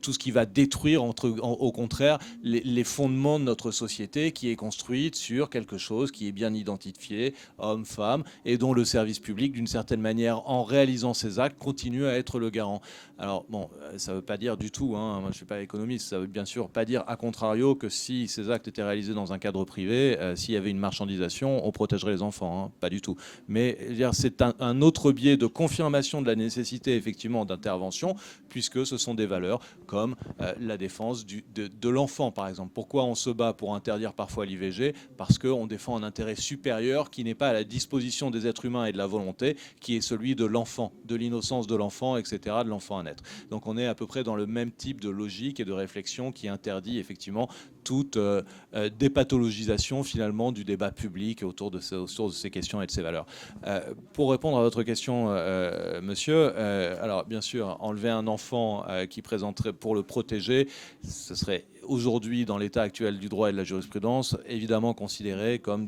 tout ce qui va détruire au contraire les fondements de notre société qui est construite sur quelque chose qui est bien identifié, homme-femme, et dont le service public, d'une certaine manière, en réalisant ces actes, continue à être le garant. Alors bon, ça ne veut pas dire du tout, hein, moi je ne suis pas économiste, ça ne veut bien sûr pas dire à contrario que si ces actes étaient réalisés dans un cadre privé, s'il y avait une marchandisation, on protégerait les enfants, hein, pas du tout. Mais c'est un autre biais de confirmation de la nécessité effectivement d'intervention, puisque ce sont des valeurs comme la défense de l'enfant par exemple. Pourquoi on se bat pour interdire parfois l'IVG ? Parce qu'on défend un intérêt supérieur qui n'est pas à la disposition des êtres humains et de la volonté, qui est celui de l'enfant, de l'innocence de l'enfant, etc., de l'enfant à naître. Donc on est à peu près dans le même type de logique et de réflexion qui interdit effectivement toute dépathologisation finalement du débat public autour de ces questions et de ces valeurs. Pour répondre à votre question, monsieur, alors bien sûr, enlever un enfant qui présenterait pour le protéger, ce serait aujourd'hui, dans l'état actuel du droit et de la jurisprudence, évidemment considéré comme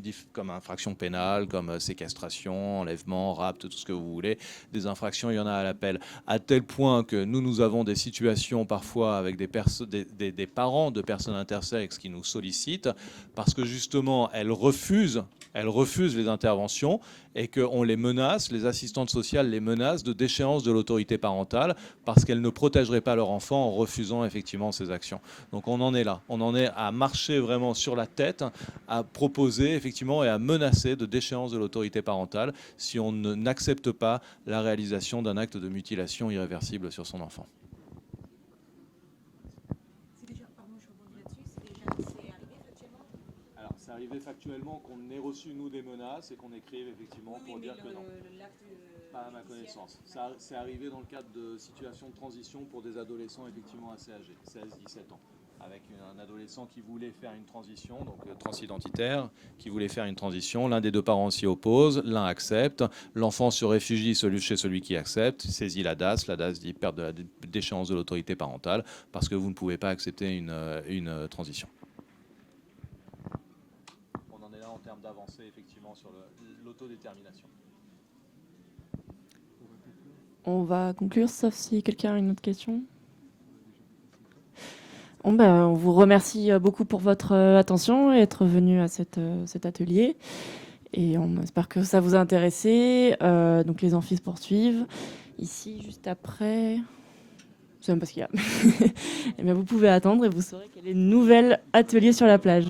infraction pénale, comme séquestration, enlèvement, rapt, tout ce que vous voulez. Des infractions, il y en a à l'appel. À tel point que nous avons des situations parfois avec des parents de personnes intersexes qui nous sollicitent parce que justement, elles refusent les interventions et qu'on les menace, les assistantes sociales les menacent de déchéance de l'autorité parentale parce qu'elles ne protégeraient pas leur enfant en refusant effectivement ces actions. Donc on en est là. On en est à marcher vraiment sur la tête, à proposer effectivement et à menacer de déchéance de l'autorité parentale si on n'accepte pas la réalisation d'un acte de mutilation irréversible sur son enfant. C'est arrivé factuellement qu'on ait reçu, nous, des menaces et qu'on écrive effectivement pour dire que non. Pas à ma connaissance. C'est arrivé dans le cadre de situations de transition pour des adolescents effectivement assez âgés, 16-17 ans. Avec un adolescent qui voulait faire une transition, donc transidentitaire, qui voulait faire une transition. L'un des deux parents s'y oppose, l'un accepte. L'enfant se réfugie chez celui qui accepte, saisit la DAS. La DAS dit perte de la déchéance de l'autorité parentale parce que vous ne pouvez pas accepter une transition. En termes d'avancée effectivement sur l'autodétermination. On va conclure, sauf si quelqu'un a une autre question. On vous remercie beaucoup pour votre attention et être venu à cet atelier. Et on espère que ça vous a intéressé. Donc les amphis se poursuivent. Ici, juste après... Je ne sais même pas ce qu'il y a. Et bien, vous pouvez attendre et vous saurez quel est le nouvel atelier sur la plage.